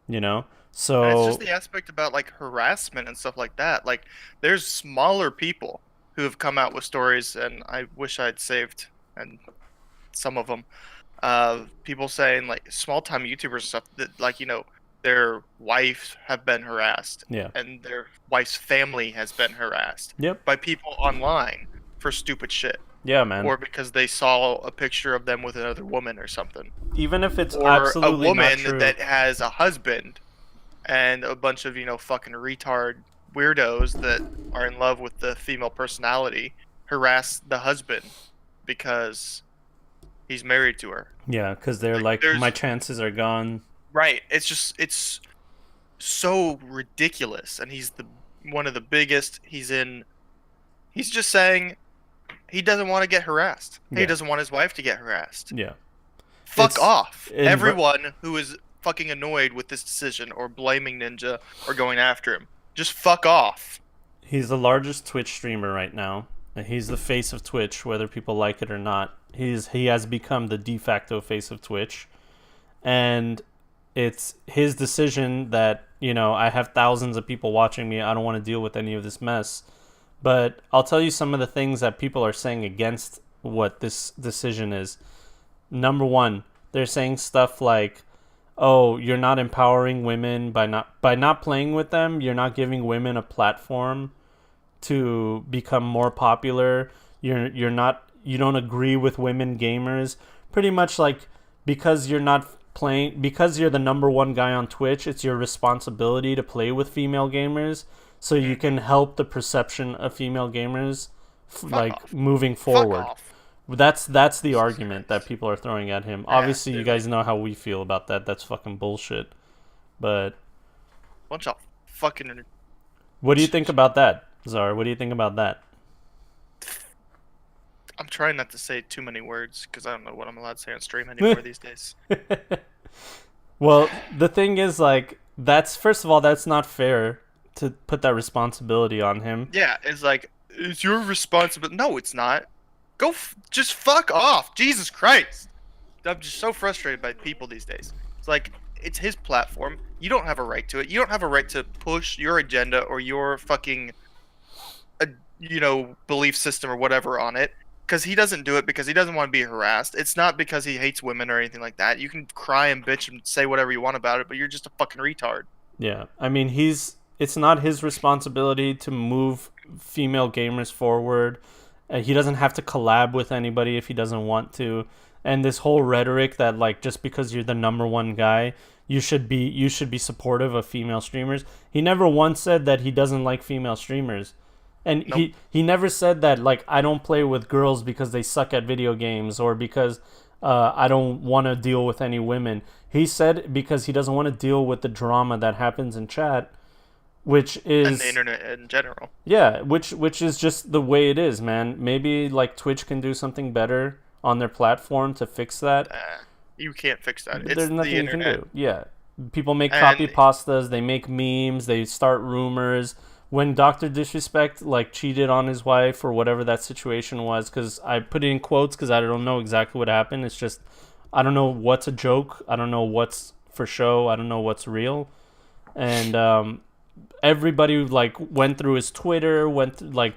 You know? So And it's just the aspect about like harassment and stuff like that. Like there's smaller people who have come out with stories, and I wish I'd saved and some of them. People saying like small time YouTubers and stuff that like their wives have been harassed, yeah. and their wife's family has been harassed Yep. by people online for stupid shit, Yeah, man. or because they saw a picture of them with another woman or something, Even if it's or absolutely a woman not true. that has a husband and a bunch of fucking retard weirdos that are in love with the female personality harass the husband because he's married to her. Yeah, because they're Like, like, my chances are gone. Right. It's so ridiculous, and he's the one of the biggest. He's just saying he doesn't want to get harassed. Yeah. He doesn't want his wife to get harassed. Yeah. Fuck It's- off. in- Everyone who is fucking annoyed with this decision or blaming Ninja or going after him, just fuck off. He's the largest Twitch streamer right now. And he's the face of Twitch, whether people like it or not. He has become the de facto face of Twitch. And it's his decision that, I have thousands of people watching me. I don't want to deal with any of this mess. But I'll tell you some of the things that people are saying against what this decision is. Number one, they're saying stuff like, oh, you're not empowering women by not playing with them. You're not giving women a platform to become more popular. You don't agree with women gamers. Pretty much like, because you're not playing, because you're the number one guy on Twitch, it's your responsibility to play with female gamers so you can help the perception of female gamers off. moving Fuck forward. off. That's the argument that people are throwing at him. Obviously, you dude. guys know how we feel about that. That's fucking bullshit. But Bunch of fucking. what do you think about that, Zara? What do you think about that? I'm trying not to say too many words because I don't know what I'm allowed to say on stream anymore these days. Well, the thing is, like, that's first of all, that's not fair to put that responsibility on him. Yeah, it's like it's your responsibility. No, it's not. Just fuck off. Jesus Christ. I'm just so frustrated by people these days. It's like it's his platform. You don't have a right to it. You don't have a right to push your agenda or your fucking uh, belief system or whatever on it because he doesn't do it because he doesn't want to be harassed. It's not because he hates women or anything like that. You can cry and bitch and say whatever you want about it, but you're just a fucking retard. Yeah, I mean, it's not his responsibility to move female gamers forward. He doesn't have to collab with anybody if he doesn't want to. And this whole rhetoric that, like, just because you're the number one guy, you should be supportive of female streamers. He never once said that he doesn't like female streamers. And Nope. he never said that, like, I don't play with girls because they suck at video games, or because I don't want to deal with any women. He said because he doesn't want to deal with the drama that happens in chat, which And the is, internet in general. yeah, which is just the way it is, man. Maybe, like, Twitch can do something better on their platform to fix that. You can't fix that. There's It's the nothing you can internet. do. Yeah, people make copy And pastas, they make memes, they start rumors. When Doctor Disrespect, like, cheated on his wife or whatever that situation was, because I put it in quotes because I don't know exactly what happened. It's just, I don't know what's a joke, I don't know what's for show, I don't know what's real. And everybody, like, went through his Twitter, went through, like,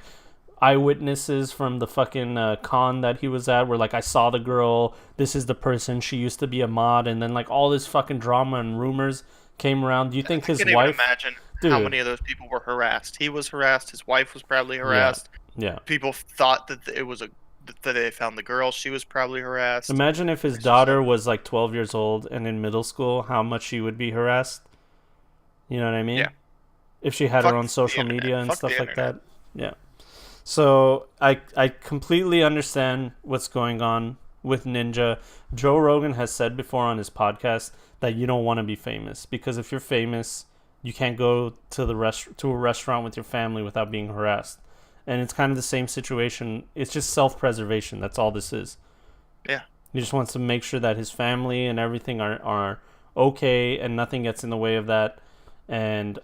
eyewitnesses from the fucking con that he was at were like, I saw the girl, this is the person, she used to be a mod. And then, like, all this fucking drama and rumors came around. Do you think I his can't even wife, imagine how dude? many of those people were harassed. He was harassed. His wife was probably Yeah, harassed. yeah. People thought that it was that they found the girl. She was probably harassed. Imagine if his It's just like daughter was like 12 years old and in middle school, how much she would be harassed. You know what I mean? yeah, If she had her fuck own the social internet. media and Fuck the stuff like internet. that. Yeah. So I completely understand what's going on with Ninja. Joe Rogan has said before on his podcast that you don't want to be famous, because if you're famous, you can't go to to a restaurant with your family without being harassed. And it's kind of the same situation. It's just self-preservation. That's all this is. Yeah. He just wants to make sure that his family and everything are okay and nothing gets in the way of that. And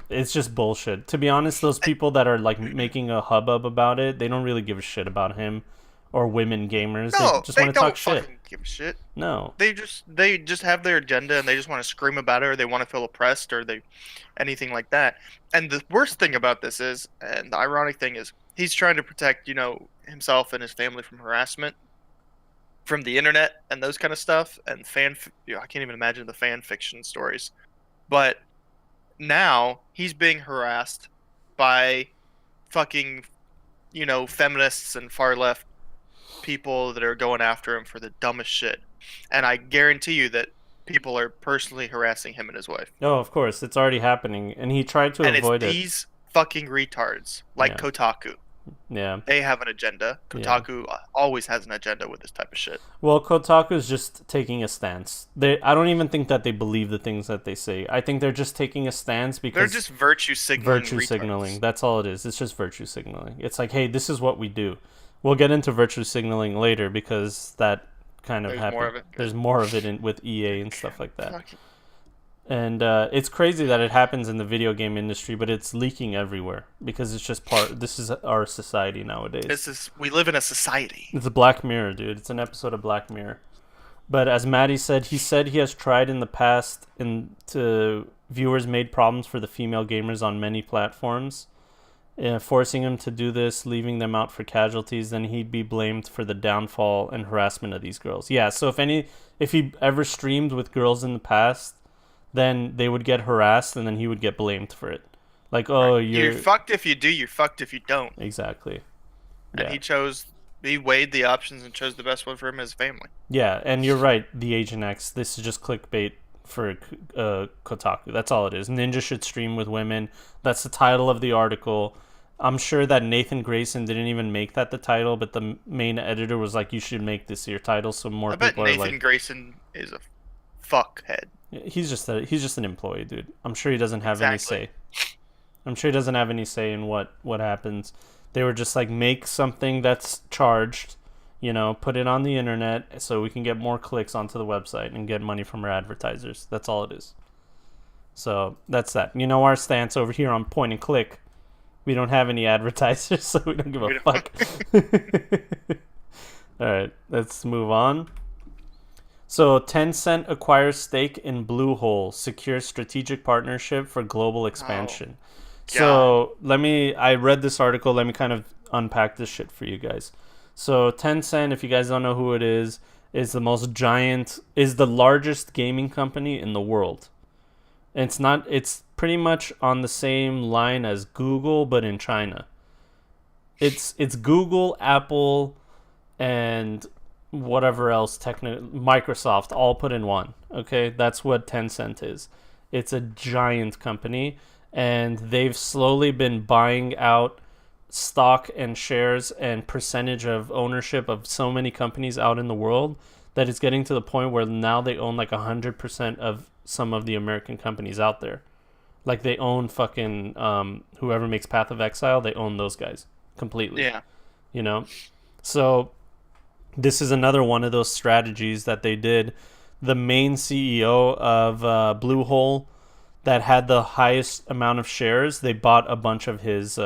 it's just bullshit. To be honest, those people that are, like, making a hubbub about it, they don't really give a shit about him or women gamers. They No, just they want to talk don't shit. fucking give a shit. No. They just have their agenda and they just want to scream about it or they want to feel oppressed or they anything like that. And the worst thing about this is, and the ironic thing is, he's trying to protect, himself and his family from harassment from the internet and those kind of stuff and I can't even imagine the fan fiction stories. But now he's being harassed by fucking, feminists and far left people that are going after him for the dumbest shit. And I guarantee you that people are personally harassing him and his wife. Oh, of course. It's already happening. And he tried to And it's avoid it. these fucking retards like Yeah. Kotaku. Yeah. They have an agenda. Yeah. Kotaku always has an agenda with this type of shit. Well, Kotaku's just taking a stance. I don't even think that they believe the things that they say. I think they're just taking a stance They're because just virtue signaling virtue retards. signaling. That's all it is. It's just virtue signaling. It's like, hey, this is what we do. We'll get into virtue signaling later because that kind of There's happened. more of it. There's more of it with EA and stuff like that. Fucking- And it's crazy that it happens in the video game industry, but it's leaking everywhere because it's just part. This is our society nowadays. We live in a society. It's a Black Mirror, dude. It's an episode of Black Mirror. But as Maddie said, he has tried in the past, and to viewers made problems for the female gamers on many platforms, forcing him to do this, leaving them out for casualties. Then he'd be blamed for the downfall and harassment of these girls. Yeah. So if he ever streamed with girls in the past, then they would get harassed, and then he would get blamed for it. Like, oh, You're fucked if you do. You're fucked if you don't. exactly. And Yeah. he weighed the options and chose the best one for him and his family. Yeah, and you're right, the Agent X. This is just clickbait for Kotaku. That's all it is. Ninja should stream with women. That's the title of the article. I'm sure that Nathan Grayson didn't even make that the title, but the main editor was like, you should make this your title, so more I bet people are Nathan like, Grayson is a fuckhead. he's just an employee, dude. I'm sure he doesn't have any Exactly. say. I'm sure he doesn't have any say in what happens. They were just like, make something that's charged, put it on the internet so we can get more clicks onto the website and get money from our advertisers. That's all it is. So that's that. Our stance over here on point and click. We don't have any advertisers, so we don't give a fuck. All right, let's move on. So Tencent acquires stake in Bluehole, secures strategic partnership for global expansion. So I read this article. Let me kind of unpack this shit for you guys. So Tencent, if you guys don't know who it is the is the largest gaming company in the world. And it's pretty much on the same line as Google, but in China. It's Google, Apple, and whatever else, Microsoft, all put in one. Okay, that's what Tencent is. It's a giant company, and they've slowly been buying out stock and shares and percentage of ownership of so many companies out in the world that it's getting to the point where now they own like 100% of some of the American companies out there. Like they own fucking whoever makes Path of Exile, they own those guys completely. Yeah. So this is another one of those strategies that they did. The main CEO of Bluehole that had the highest amount of shares, they bought a bunch of his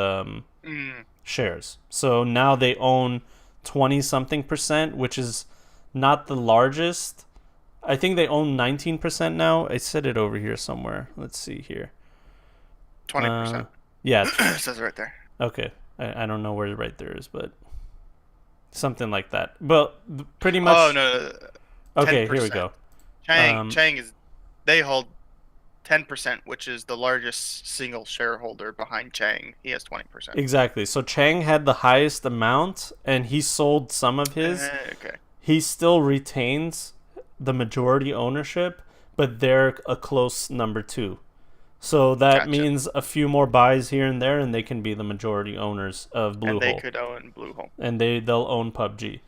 shares. So now they own 20-something%, which is not the largest. I think they own 19% now. I said it over here somewhere. Let's see here. 20%. Yeah. It says right there. Okay. I don't know where right there is, but something like that. But pretty much. Oh, no. 10%. Okay, here we go. Chang they hold 10%, which is the largest single shareholder behind Chang. He has 20%. Exactly. So Chang had the highest amount, and he sold some of his. Okay. He still retains the majority ownership, but they're a close number 2. So that means a few more buys here and there, and they can be the majority owners of Bluehole. And they could own Bluehole. And they'll own PUBG,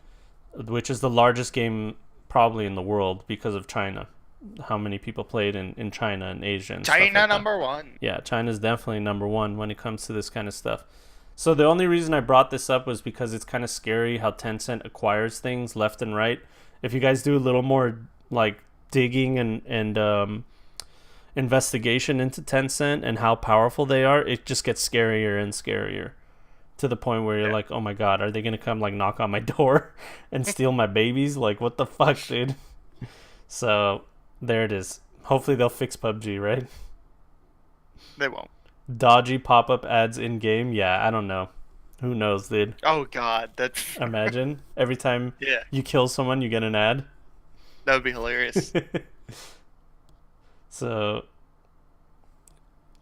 which is the largest game probably in the world because of China. How many people played in China and Asia and China stuff like number one. Yeah, China's definitely number one when it comes to this kind of stuff. So the only reason I brought this up was because it's kind of scary how Tencent acquires things left and right. If you guys do a little more like digging and investigation into Tencent and how powerful they are, it just gets scarier and scarier to the point where you're like, oh my god, are they gonna come like knock on my door and steal my babies? Like, what the fuck, dude? So there it is. Hopefully they'll fix PUBG, right? They won't. Dodgy pop-up ads in game. Yeah, I don't know. Who knows, dude? Oh god, that's Imagine every time yeah, you kill someone, you get an ad. that would be hilarious. So,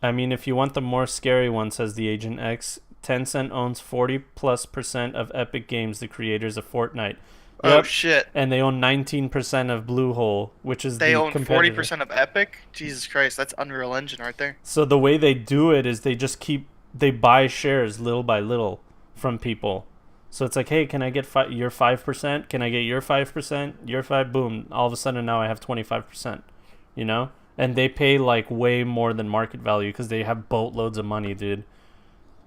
I mean, if you want the more scary one, says the Agent X, Tencent owns 40+% of Epic Games, the creators of Fortnite. Oh shit! And they own 19% of Bluehole, which is they the own competitor. 40% of Epic. Jesus Christ, that's Unreal Engine right there. So the way they do it is they buy shares little by little from people. So it's like, hey, can I get your 5%? Can I get your 5%? Your 5%? Boom! All of a sudden now I have 25%. And they pay like way more than market value because they have boatloads of money, dude.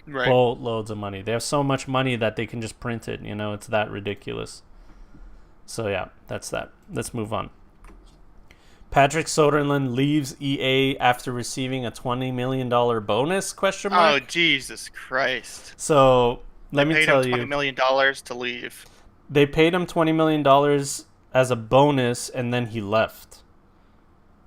Right. Boatloads of money. They have so much money that they can just print it. It's that ridiculous. So yeah, that's that. Let's move on. Patrick Soderlund leaves EA after receiving a $20 million bonus? ? Oh Jesus Christ! So let me tell you, $20 million to leave. They paid him $20 million as a bonus, and then he left.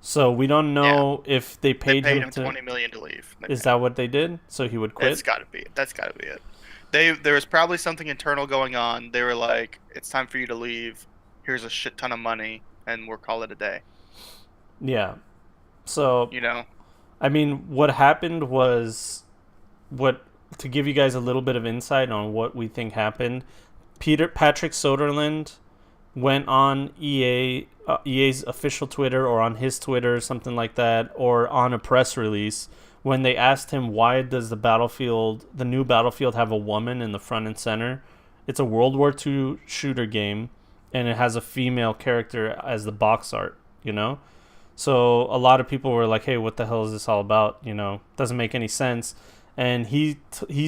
So we don't know if they paid him $20 million to leave. Is that what they did? So he would quit? That's got to be it. That's got to be it. There was probably something internal going on. They were like, "It's time for you to leave. Here's a shit ton of money, and we'll call it a day." Yeah. So I mean, what happened was to give you guys a little bit of insight on what we think happened. Patrick Soderlund went on EA's official Twitter or on his Twitter, something like that, or on a press release when they asked him why does the new Battlefield have a woman in the front and center. It's a World War II shooter game, and it has a female character as the box art, So a lot of people were like, hey, what the hell is this all about? Doesn't make any sense. and he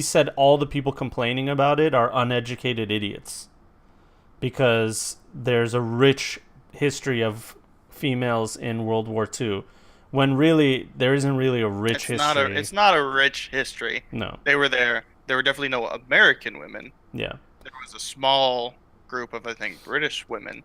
said all the people complaining about it are uneducated idiots because there's a rich history of females in World War II, when really there isn't really a rich history. It's not a rich history. No. They were there. There were definitely no American women. Yeah. There was a small group of, I think, British women,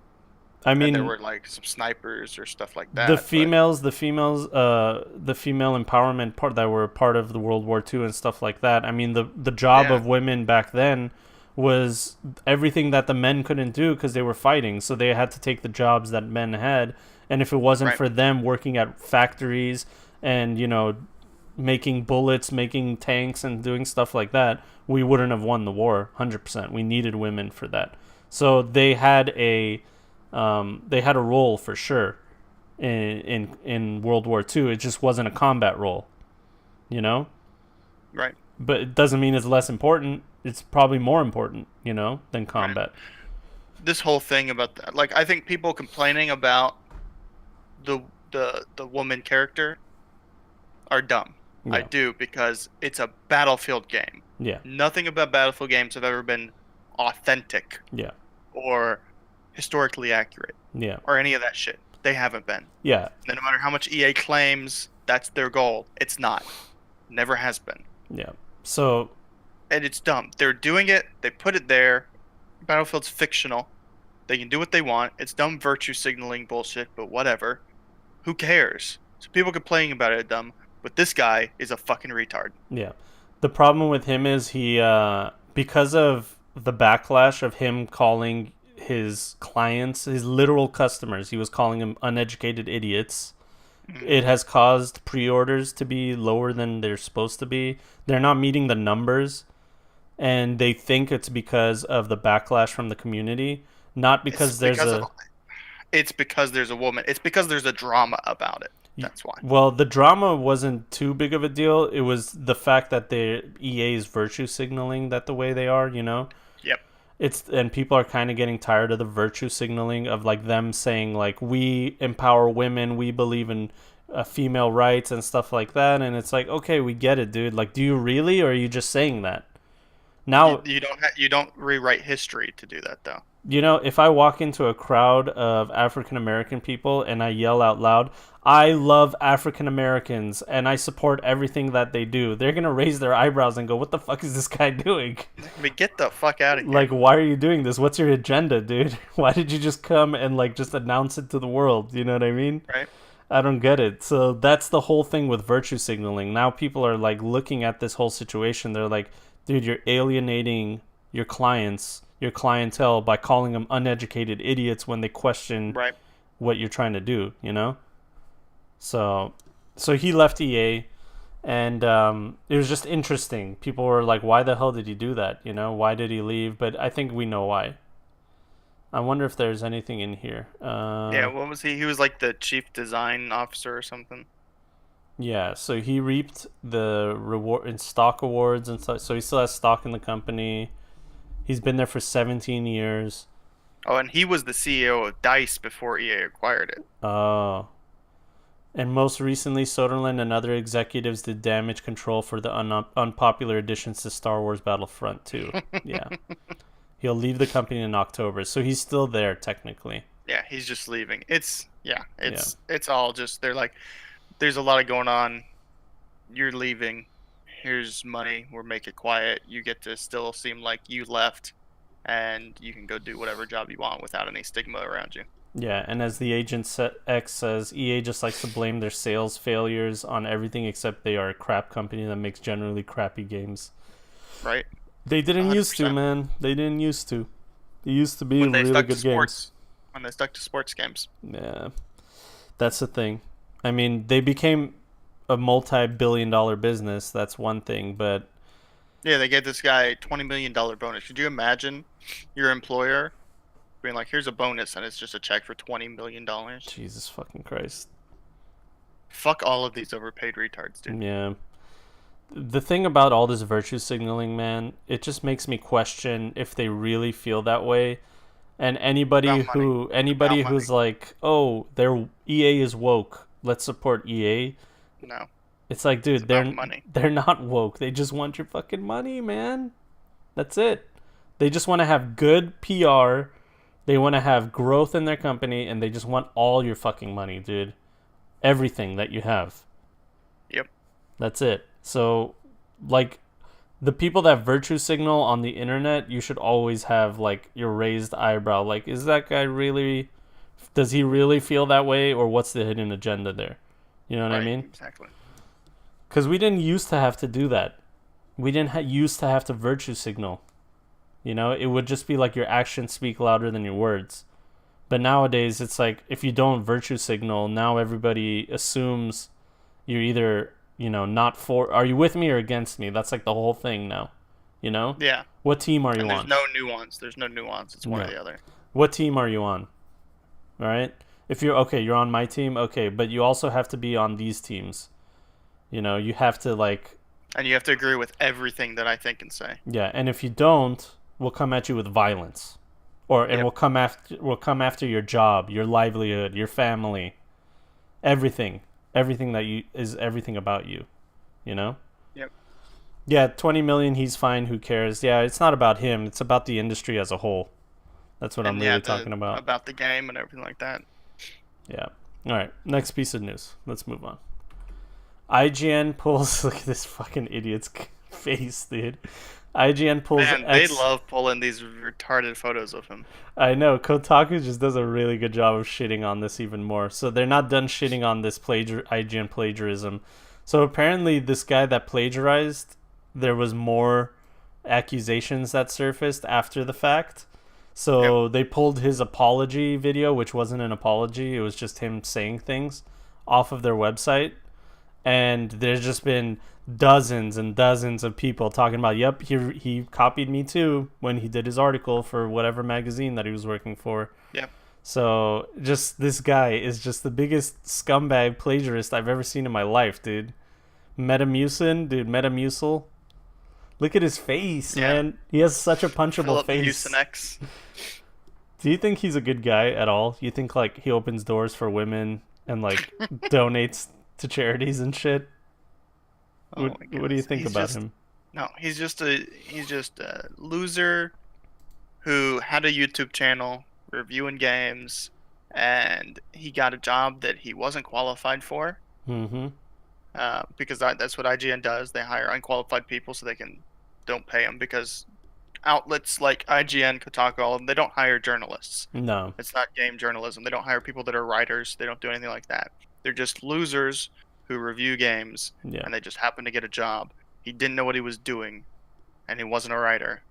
I and there mean, were like some snipers or stuff like the that. But females, the female empowerment part that were part of the World War II and stuff like that. I mean, the job yeah, of women back then was everything that the men couldn't do because they were fighting. So they had to take the jobs that men had, and if it wasn't right. for them working at factories and making bullets, making tanks, and doing stuff like that, we wouldn't have won the war. 100%. We needed women for that. So they had a role for sure in World War II. It just wasn't a combat role, you know. Right. But it doesn't mean it's less important. It's probably more important, than Right. combat. This whole thing about that, like, I think people complaining about the the woman character are dumb. I Yeah, do, because it's a Battlefield game. yeah, Nothing about Battlefield games have ever been authentic yeah, or historically accurate yeah, or any of that shit. They haven't been. yeah, And no matter how much EA claims that's their goal, it's not. Never has been. yeah. So And it's dumb. They're doing it, they put it there. Battlefield's fictional. They can do what they want. It's dumb virtue signaling bullshit, but whatever. Who cares? So people complaining about it are dumb, but this guy is a fucking retard. yeah, the problem with him is because of the backlash of him calling his clients, his literal customers, he was calling them uneducated idiots. Mhm. It has caused pre-orders to be lower than they're supposed to be. They're not meeting the numbers, and they think it's because of the backlash from the community, not It's because there's because of a it's because there's a woman. It's because there's a drama about it. That's why. well, the drama wasn't too big of a deal. It was the fact that the EA is virtue signaling that the way they are. Yep. It's and people are kind of getting tired of the virtue signaling of like them saying like we empower women, we believe in female rights and stuff like that, and it's like, okay, we get it, dude. Like, do you really, or are you just saying that? Now, You don't rewrite history to do that though. if I walk into a crowd of African American people and I yell out loud, I love African Americans and I support everything that they do, they're going to raise their eyebrows and go, what the fuck is this guy doing? I mean, get the fuck out of here. Like, why are you doing this? What's your agenda, dude? Why did you just come and, like, just announce it to the world? You know what I mean? Right? I don't get it. So that's the whole thing with virtue signaling. Now people are, like, looking at this whole situation. They're like, dude, you're alienating your clients, your clientele, by calling them uneducated idiots when they question Right. what you're trying to do? So he left EA, and it was just interesting. People were like, why the hell did he do that? Why did he leave? But I think we know why. I wonder if there's anything in here. Yeah, what was he? He was like the chief design officer or something. Yeah, so he reaped the reward in stock awards and stuff. So he still has stock in the company. He's been there for 17 years. Oh, and he was the CEO of DICE before EA acquired it. Oh. And most recently, Soderlund and other executives did damage control for the unpopular additions to Star Wars Battlefront 2. Yeah. He'll leave the company in October, so he's still there technically. Yeah, he's just leaving. It's yeah, Yeah. it's all just they're like, there's a lot of going on. You're leaving. Here's money. We'll make it quiet. You get to still seem like you left, and you can go do whatever job you want without any stigma around you. Yeah, and as the Agent X says, EA just likes to blame their sales failures on everything except they are a crap company that makes generally crappy games. Right? They didn't used to, 100%. man. They didn't used to. They used to be When they really stuck to good games. sports, when they stuck to sports games. Yeah, that's the thing. I mean, they became a multi-billion-dollar business. That's one thing, but Yeah, they gave this guy $20 million bonus. Could you imagine your employer being like, "Here's a bonus," and it's just a check for $20 million? Jesus fucking Christ. Fuck all of these overpaid retards, dude. Yeah. The thing about all this virtue signaling, man, it just makes me question if they really feel that way. And anybody About money. anybody About who's like, "Oh, their EA is woke. Let's support EA." No. It's like, It's dude, about money. they're not woke. They just want your fucking money, man. That's it. They just want to have good PR. They want to have growth in their company, and they just want all your fucking money, dude. Everything that you have. Yep. That's it. So, like, the people that virtue signal on the internet, you should always have, like, your raised eyebrow. Like, is that guy really. Does he really feel that way, or what's the hidden agenda there? You know what I Right. mean? Exactly. Because we didn't used to have to do that. We didn't used to have to virtue signal. You know, it would just be like your actions speak louder than your words. But nowadays, it's like if you don't virtue signal, now everybody assumes you're either, not for. Are you with me or against me? That's like the whole thing now. You know? Yeah. What team are And you there's on? no nuance. There's no nuance. It's one or No. the other. What team are you on? All right? If you're okay, you're on my team, okay, but you also have to be on these teams. You have to like. And you have to agree with everything that I think and say. Yeah, and if you don't, we'll come at you with violence. And Yep. we'll come after your job, your livelihood, your family, everything. Everything that you is everything about you, you know? Yep. Yeah, 20 million, he's fine, who cares? Yeah, it's not about him, it's about the industry as a whole. That's what I'm And yeah, really talking about. about the game and everything like that. Yeah. All right, next piece of news. Let's move on. IGN pulls look at this fucking idiot's face, dude. IGN pulls Man, they love pulling these retarded photos of him. I know Kotaku just does a really good job of shitting on this even more. So they're not done shitting on this IGN plagiarism. So apparently, this guy that plagiarized, there was more accusations that surfaced after the fact. Yep. So they pulled his apology video, which wasn't an apology; it was just him saying things, off of their website. And there's just been dozens and dozens of people talking about, yep, he copied me too when he did his article for whatever magazine that he was working for. Yep. So just this guy is just the biggest scumbag plagiarist I've ever seen in my life, dude. Metamucil. Look at his face, Yeah. man. He has such a punchable Philip face. Mucinex. Do you think he's a good guy at all? You think like he opens doors for women and like donates to charities and shit? Oh What my do you goodness. think He's about just him? no. He's just a loser who had a YouTube channel reviewing games, and he got a job that he wasn't qualified for. Mm-hmm. Because that's what IGN does. They hire unqualified people so they don't pay them because outlets like IGN, Kotaku, all of them, they don't hire journalists. No. It's not game journalism. They don't hire people that are writers. They don't do anything like that. They're just losers who review games, Yeah. and they just happen to get a job. He didn't know what he was doing, and he wasn't a writer,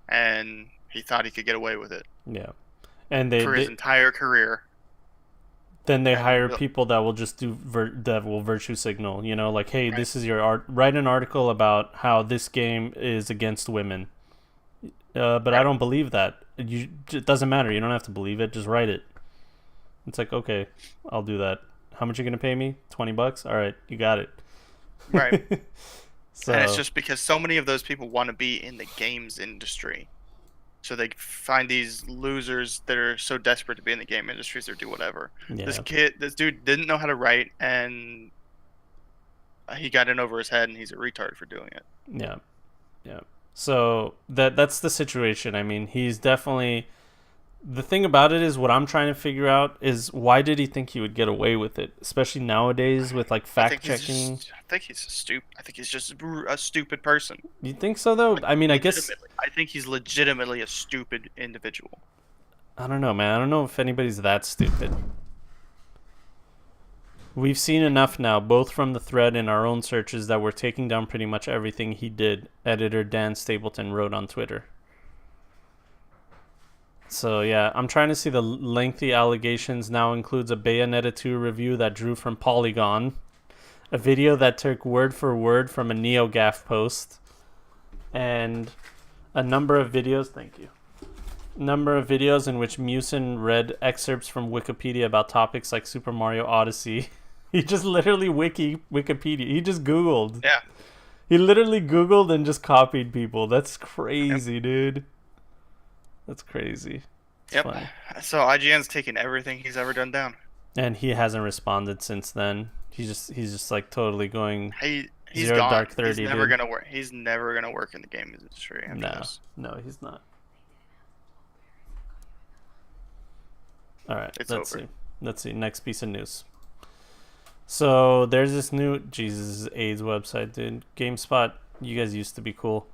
and he thought he could get away with it Yeah. And for his entire career. then they And hire people that will just that will virtue signal, like, hey, Right. this is your art. Write an article about how this game is against women. But I Right. don't believe that. It doesn't matter. You don't have to believe it. Just write it. It's like, okay, I'll do that. How much are you gonna pay me? $20? All right, you got it. Right. So And it's just because so many of those people want to be in the games industry. So they find these losers that are so desperate to be in the game industries or do whatever. yeah, This dude didn't know how to write, and he got in over his head, and he's a retard for doing it. yeah, yeah. So that's the situation. I mean, he's definitely. The thing about it is, what I'm trying to figure out is why did he think he would get away with it, especially nowadays with like fact checking. I think he's stupid. I think he's just a stupid person. You think so though? Like, I mean, I guess legitimately. I think he's legitimately a stupid individual. I don't know, man. I don't know if anybody's that stupid. We've seen enough now, both from the thread and our own searches, that we're taking down pretty much everything he did. Editor Dan Stapleton wrote on Twitter. So yeah, I'm trying to see the lengthy allegations now includes a Bayonetta 2 review that drew from Polygon, a video that took word for word from a NeoGAF post, and a number of videos. Thank you. Number of videos in which Musin read excerpts from Wikipedia about topics like Super Mario Odyssey. He just literally Wikipedia. He just Googled. Yeah. He literally Googled and just copied people. That's crazy, dude. That's crazy. It's Yep. funny. So IGN's taking everything he's ever done down. and he hasn't responded since then. He's just like totally going He's zero dark gone. He's 30, never dude. gonna work. He's never gonna work in the game industry after No, this. no, he's not. All right, It's let's over. see. Let's see. Next piece of news. So there's this new Jesus AIDS website, dude. GameSpot. You guys used to be cool.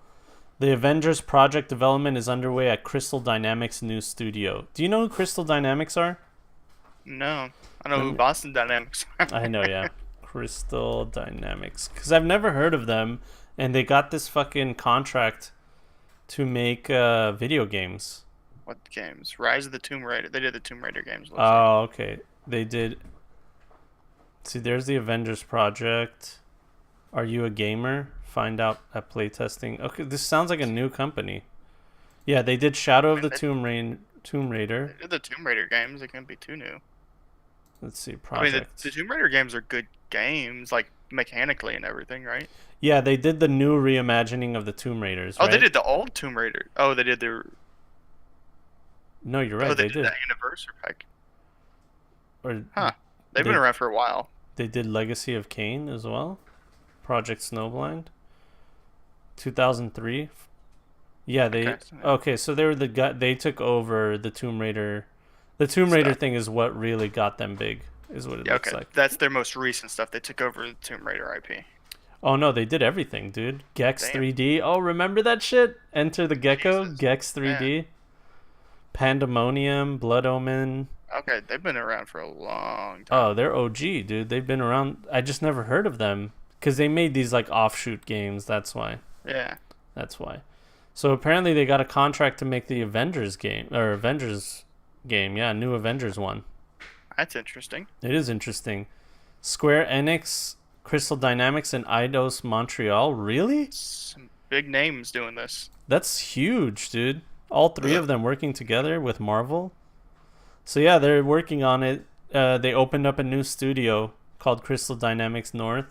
The Avengers project development is underway at Crystal Dynamics' new studio. Do you know who Crystal Dynamics are? No, I know who Boston Dynamics are. I know, yeah. Crystal Dynamics. Because I've never heard of them, and they got this fucking contract to make video games. What games? Rise of the Tomb Raider. They did the Tomb Raider games. Looks like. Oh, okay. They did. See, there's the Avengers project. Are you a gamer? Find out at playtesting. Okay, this sounds like a new company. Yeah, they did Shadow of the Tomb Raider. They did the Tomb Raider games. It couldn't be too new. Let's see, I mean, projects. the Tomb Raider games are good games, like mechanically and everything, right? Yeah, they did the new reimagining of the Tomb Raiders, Oh, they right? did the old Tomb Raider. Oh, they did the. No, you're Oh, right. they They did did. the anniversary pack. Or Huh? They've been they around for a while. they did Legacy of Kain as well. Project Snowblind. 2003. Yeah, they Okay. okay. So they were the guy. They took over the Tomb Raider. The Tomb Raider Stuff. thing is what really got them big. Is what it Yeah. looks Okay. like. That's their most recent stuff. They took over the Tomb Raider IP. Oh no, they did everything, dude. Gex Damn. 3D. Oh, remember that shit? Enter the Gecko. Jesus. Gex Yeah. 3D. Pandemonium. Blood Omen. Okay. They've been around for a long time. Oh, they're OG, dude. They've been around. I just never heard of them because they made these like offshoot games. That's why. Yeah. That's why. So apparently they got a contract to make the Avengers game or Avengers game. Yeah, new Avengers one. That's interesting. It is interesting. Square Enix, Crystal Dynamics, and Eidos Montreal. Really? Some big names doing this. That's huge, dude. All three of them working together with Marvel. So yeah, they're working on it. They opened up a new studio called Crystal Dynamics North.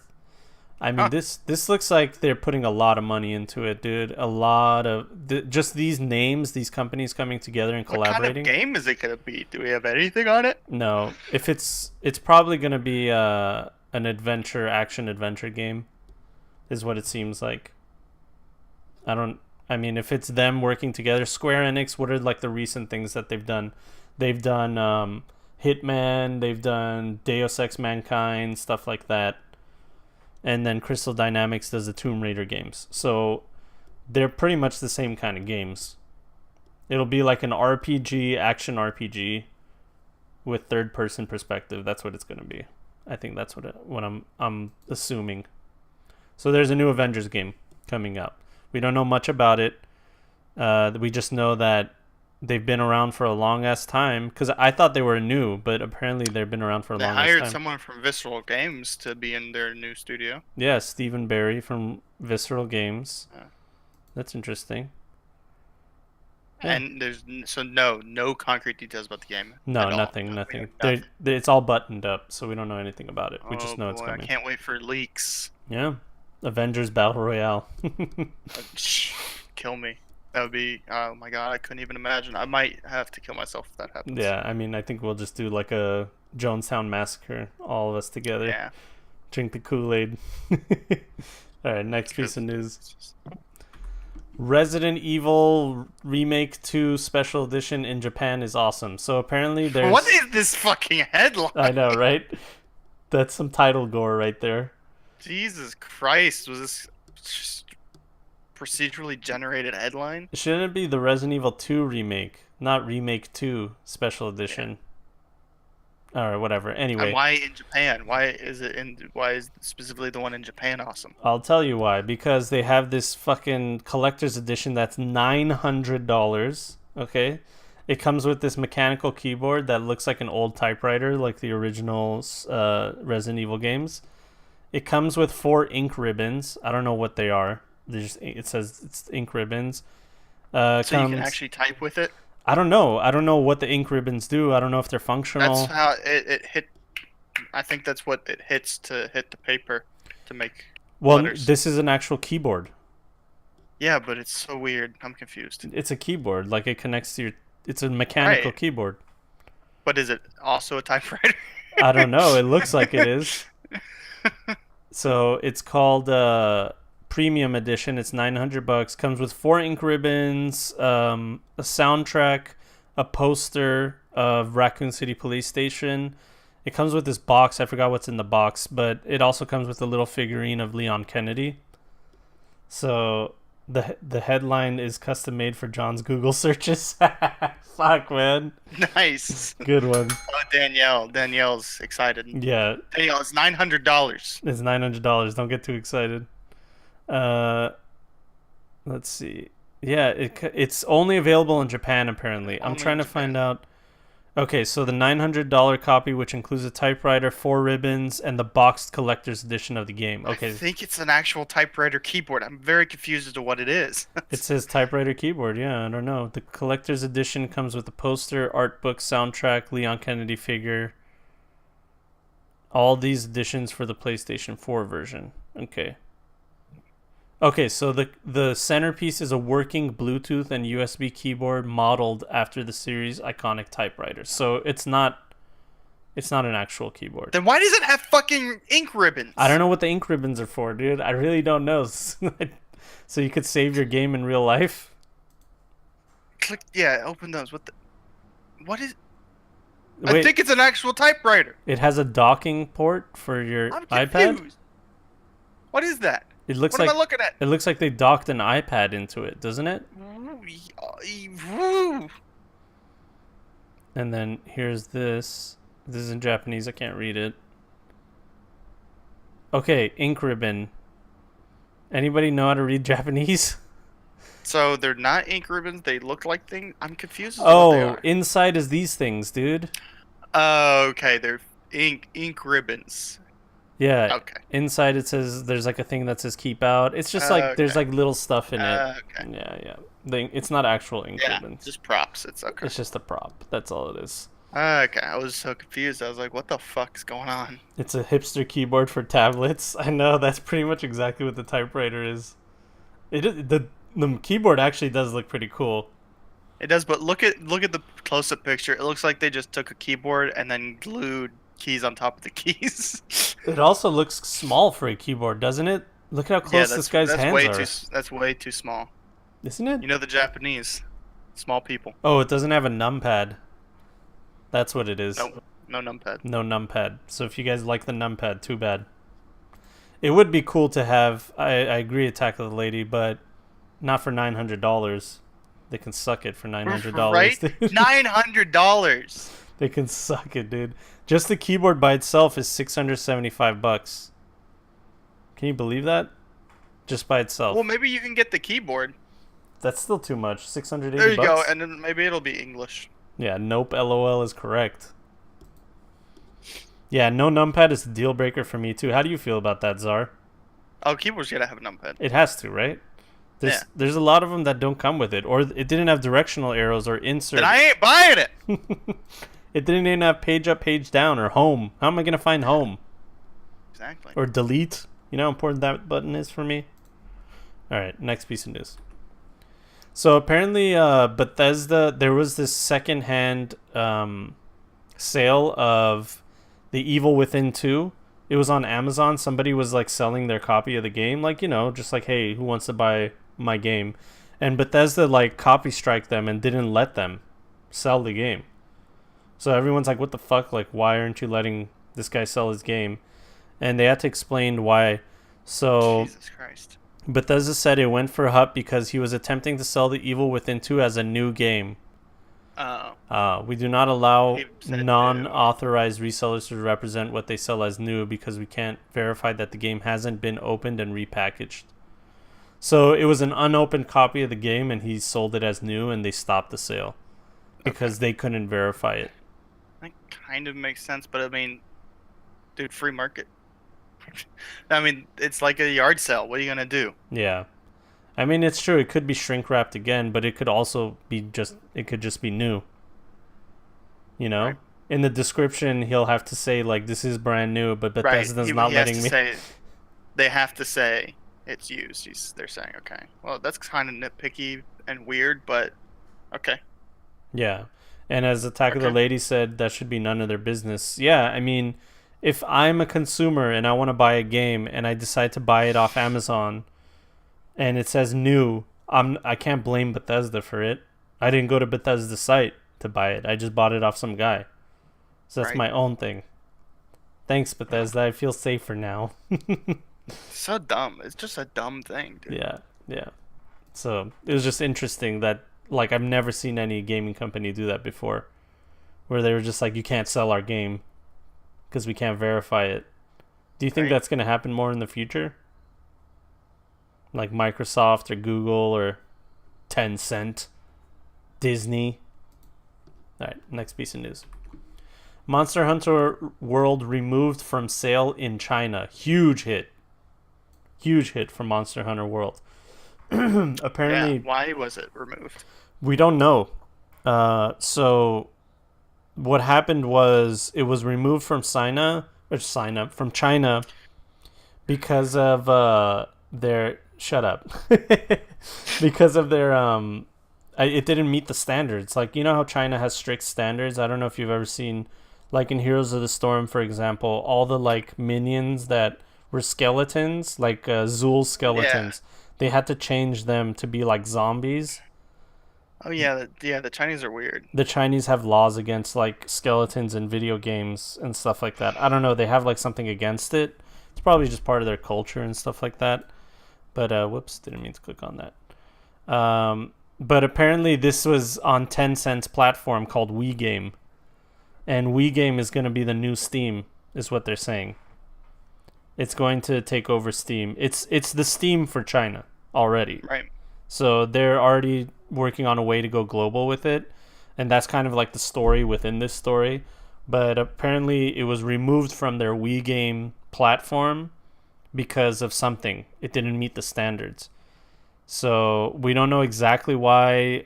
I mean, Huh. this looks like they're putting a lot of money into it, dude. A lot of just these names, these companies coming together and What kind collaborating. of game is it gonna be? Do we have anything on it? No, if it's probably gonna be an action adventure game, is what it seems like. I don't. I mean, if it's them working together, Square Enix. What are like the recent things that they've done? They've done Hitman. They've done Deus Ex Mankind, stuff like that. And then Crystal Dynamics does the Tomb Raider games. So they're pretty much the same kind of games. It'll be like an RPG, action RPG with third person perspective. That's what it's going to be. I think that's what I'm assuming. So there's a new Avengers game coming up. We don't know much about it. We just know that they've been around for a long ass time. Because I thought they were new, but apparently they've been around for a They long ass hired time. someone from Visceral Games to be in their new studio. Yeah, Stephen Barry from Visceral Games. Yeah. That's interesting. Yeah. And there's no concrete details about the game. No, at all. nothing, We nothing. know nothing. It's all buttoned up, so we don't know anything about it. We Oh just know it's boy, I coming. can't wait for leaks. Yeah, Avengers Battle Royale. Kill me. That would be. Oh my god, I couldn't even imagine. I might have to kill myself if that happens. Yeah, I mean, I think we'll just do like a Jonestown Massacre, all of us together. Yeah. Drink the Kool-Aid. All right, next piece of news. Resident Evil Remake 2 Special Edition in Japan is awesome. So apparently there's... What is this fucking headline? I know, right? That's some title gore right there. Jesus Christ, was this just procedurally generated headline? Shouldn't it be the Resident Evil 2 remake, not Remake 2 Special Edition? Or whatever. Anyway, And why in Japan? Why is specifically the one in Japan awesome? I'll tell you why. Because they have this fucking collector's edition that's $900. Okay, it comes with this mechanical keyboard that looks like an old typewriter, like the original Resident Evil games. It comes with 4 ink ribbons. I don't know what they are. It says it's ink ribbons. So you can actually type with it? I don't know. I don't know what the ink ribbons do. I don't know if they're functional. That's how it hit. I think that's what it hits to hit the paper to make letters. This is an actual keyboard. Yeah, but it's so weird. I'm confused. It's a keyboard. Like it connects to your... It's a mechanical Right. keyboard. But is it also a typewriter? I don't know. It looks like it is. So it's called Premium Edition. It's $900. Comes with 4 ink ribbons, a soundtrack, a poster of Raccoon City Police Station. It comes with this box. I forgot what's in the box, but it also comes with a little figurine of Leon Kennedy. So the headline is custom made for John's Google searches. Fuck, man. Nice. Good one. Oh, Danielle's excited. Yeah, Danielle, it's $900. it's $900. Don't get too excited. Uh, let's see. Yeah, it's only available in Japan apparently. I'm Only trying in to find Japan. out. Okay, so the $900 copy, which includes a typewriter, 4 ribbons, and the boxed collector's edition of the game. I Okay, think it's an actual typewriter keyboard. I'm very confused as to what it is. it says typewriter keyboard. Yeah, I don't know. The collector's edition comes with a poster, art book, soundtrack, Leon Kennedy figure. All these editions for the PlayStation 4 version. Okay. Okay, so the centerpiece is a working Bluetooth and USB keyboard modeled after the series' iconic typewriters. So it's not an actual keyboard. Then why does it have fucking ink ribbons? I don't know what the ink ribbons are for, dude. I really don't know. So you could save your game in real life. Click, yeah, open those. What is? Wait, I think it's an actual typewriter. it has a docking port for your I'm iPad. confused. What is that? It looks What like am I looking at? it looks like they docked an iPad into it, doesn't it? Woo. And then here's this. This is in Japanese. I can't read it. Okay, ink ribbon. Anybody know how to read Japanese? So they're not ink ribbons. They look like things. I'm confused as to what they Oh, are. inside is these things, dude. Okay, they're ink ribbons. Yeah. Okay. Inside it says there's like a thing that says keep out. It's just like there's Okay. like little stuff in it. Okay. Yeah, yeah. It's not actual ink Yeah, ribbons. just props. It's okay. It's just a prop. That's all it is. Okay, I was so confused. I was like, what the fuck's going on? It's a hipster keyboard for tablets. I know that's pretty much exactly what the typewriter is. The keyboard actually does look pretty cool. It does, but look at the close-up picture. It looks like they just took a keyboard and then glued keys on top of the keys. It also looks small for a keyboard, doesn't it? Look how close this guy's hands way are. that's way too small. Isn't it? You know the Japanese, small people. Oh, it doesn't have a numpad. That's what it is. No, no numpad. No numpad. So if you guys like the numpad, too bad. It would be cool to have. I agree, Attack of the Lady, but not for $900. They can suck it for $900. Right? Dude. $900. They can suck it, dude. Just the keyboard by itself is $675. Can you believe that? Just by itself. Well, maybe you can get the keyboard. That's still too much. 680 There you bucks. go, and then maybe it'll be English. Yeah, nope. LOL is correct. Yeah, no numpad is a deal breaker for me too. How do you feel about that, Czar? Oh, keyboard's gotta have a numpad. It has to, right? Yeah. There's a lot of them that don't come with it, or it didn't have directional arrows or insert. Then I ain't buying it. It didn't even have page up, page down, or home. How am I gonna find home? Exactly. Or delete? You know how important that button is for me? Alright, next piece of news. So apparently Bethesda, there was this secondhand sale of The Evil Within 2. It was on Amazon. Somebody was like selling their copy of the game. Like, you know, just like, hey, who wants to buy my game? And Bethesda like copy strike them and didn't let them sell the game. So everyone's like, what the fuck? Like, why aren't you letting this guy sell his game? And they had to explain why. So Jesus Christ. Bethesda said it went for Hutt because he was attempting to sell The Evil Within 2 as a new game. We do not allow He said non-authorized resellers to represent what they sell as new because we can't verify that the game hasn't been opened and repackaged. So it was an unopened copy of the game and he sold it as new and they stopped the sale because they couldn't verify it. That kind of makes sense, but I mean, dude, free market. I mean, it's like a yard sale. What are you gonna do? Yeah. I mean, it's true. It could be shrink wrapped again, but it could also be it could just be new. You know? Right. In the description, he'll have to say, like, this is brand new, but Bethesda's Right. not He has letting to me. say, they have to say it's used. They're saying, okay. Well, that's kind of nitpicky and weird, but okay. Yeah. And as Attack of the Okay. Lady said, that should be none of their business. Yeah, I mean, if I'm a consumer and I want to buy a game and I decide to buy it off Amazon and it says new, I can't blame Bethesda for it. I didn't go to Bethesda's site to buy it. I just bought it off some guy. So that's Right. my own thing. Thanks, Bethesda. I feel safer now. So dumb. It's just a dumb thing, dude. Yeah, yeah. So it was just interesting that like I've never seen any gaming company do that before, where they were just like, you can't sell our game because we can't verify it. Do you think Right. that's going to happen more in the future? Like Microsoft or Google or Tencent, Disney. All right, next piece of news. Monster Hunter World removed from sale in China. Huge hit. Huge hit for Monster Hunter World. Yeah. Apparently, Why was it removed? we don't know. So what happened was it was removed from from China because of their shut up because of their it didn't meet the standards. Like, you know how China has strict standards. I don't know if you've ever seen, like in Heroes of the Storm, for example, all the like minions that were skeletons, like Zool Yeah. skeletons, they had to change them to be like zombies. Oh yeah. Yeah. The Chinese are weird. The Chinese have laws against like skeletons in video games and stuff like that. I don't know. They have like something against it. It's probably just part of their culture and stuff like that. But whoops, didn't mean to click on that. But apparently this was on Tencent's platform called WeGame, and WeGame is going to be the new Steam, is what they're saying. It's going to take over Steam. It's the Steam for China already. Right. So they're already working on a way to go global with it, and that's kind of like the story within this story. But apparently, it was removed from their Wii game platform because of something. It didn't meet the standards. So we don't know exactly why.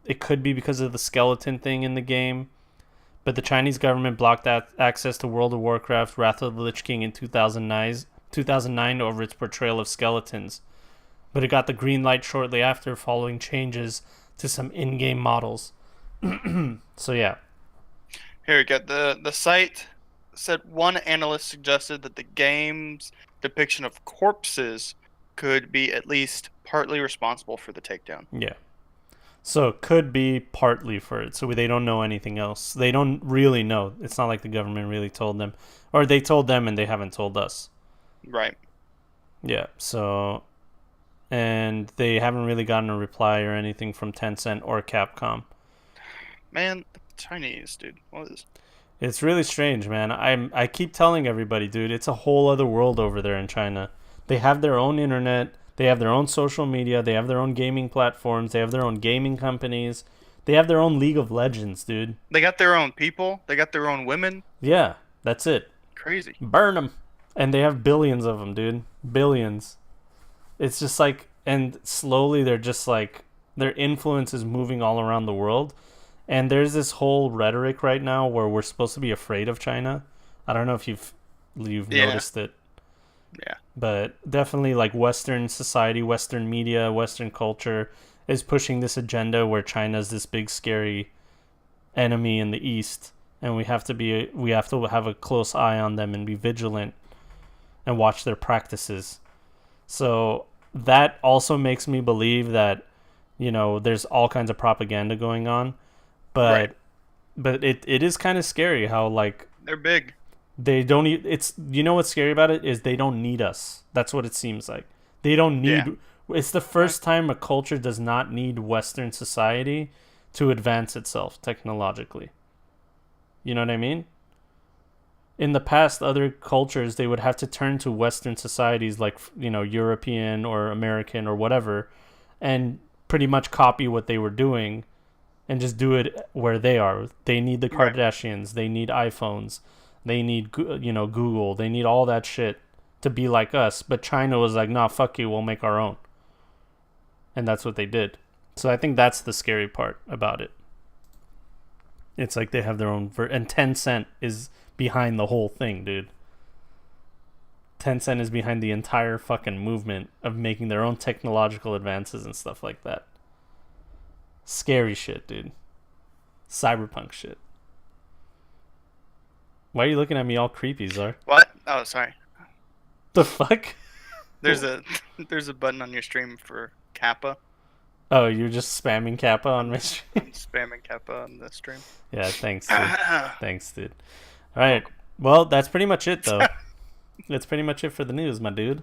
It could be because of the skeleton thing in the game. But the Chinese government blocked access to World of Warcraft Wrath of the Lich King in 2009 over its portrayal of skeletons, but it got the green light shortly after following changes to some in-game models. So yeah. Here we go. The site said one analyst suggested that the game's depiction of corpses could be at least partly responsible for the takedown. Yeah. So it could be partly for it. So they don't know anything else. They don't really know. It's not like the government really told them. Or they told them and they haven't told us. Right. Yeah. So, and they haven't really gotten a reply or anything from Tencent or Capcom. Man, the Chinese, dude. What is? It's really strange, man. I keep telling everybody, dude, it's a whole other world over there in China. They have their own internet, they have their own social media, they have their own gaming platforms, they have their own gaming companies, they have their own League of Legends, dude. They got their own people. They got their own women. Yeah, that's it. Crazy. Burn them. And they have billions of them, dude. Billions. It's just like, and slowly they're just like, their influence is moving all around the world. And there's this whole rhetoric right now where we're supposed to be afraid of China. I don't know if you've Yeah. noticed it, Yeah. but definitely like Western society, Western media, Western culture is pushing this agenda where China's this big scary enemy in the East, and we have to have a close eye on them and be vigilant and watch their practices. So that also makes me believe that, there's all kinds of propaganda going on, Right. but it is kind of scary how like They're big. they don't need it's what's scary about it is they don't need us. That's what it seems like. They don't Yeah. need It's the Right. first time a culture does not need Western society to advance itself technologically. You know what I mean? In the past, other cultures, they would have to turn to Western societies like, European or American or whatever, and pretty much copy what they were doing and just do it where they are. They need the Right. Kardashians, they need iPhones, they need, Google, they need all that shit to be like us. But China was like, nah, fuck you, we'll make our own. And that's what they did. So I think that's the scary part about it. It's like they have their own and Tencent is behind the whole thing, dude. Tencent is behind the entire fucking movement of making their own technological advances and stuff like that. Scary shit, dude. Cyberpunk shit. Why are you looking at me all creepy, Zar? What? Oh, sorry. The fuck? There's a there's a button on your stream for Kappa. Oh, you're just spamming Kappa on my stream? I'm spamming Kappa on the stream. Yeah, thanks, dude. Thanks, dude. All right. Well, that's pretty much it, though. That's pretty much it for the news, my dude.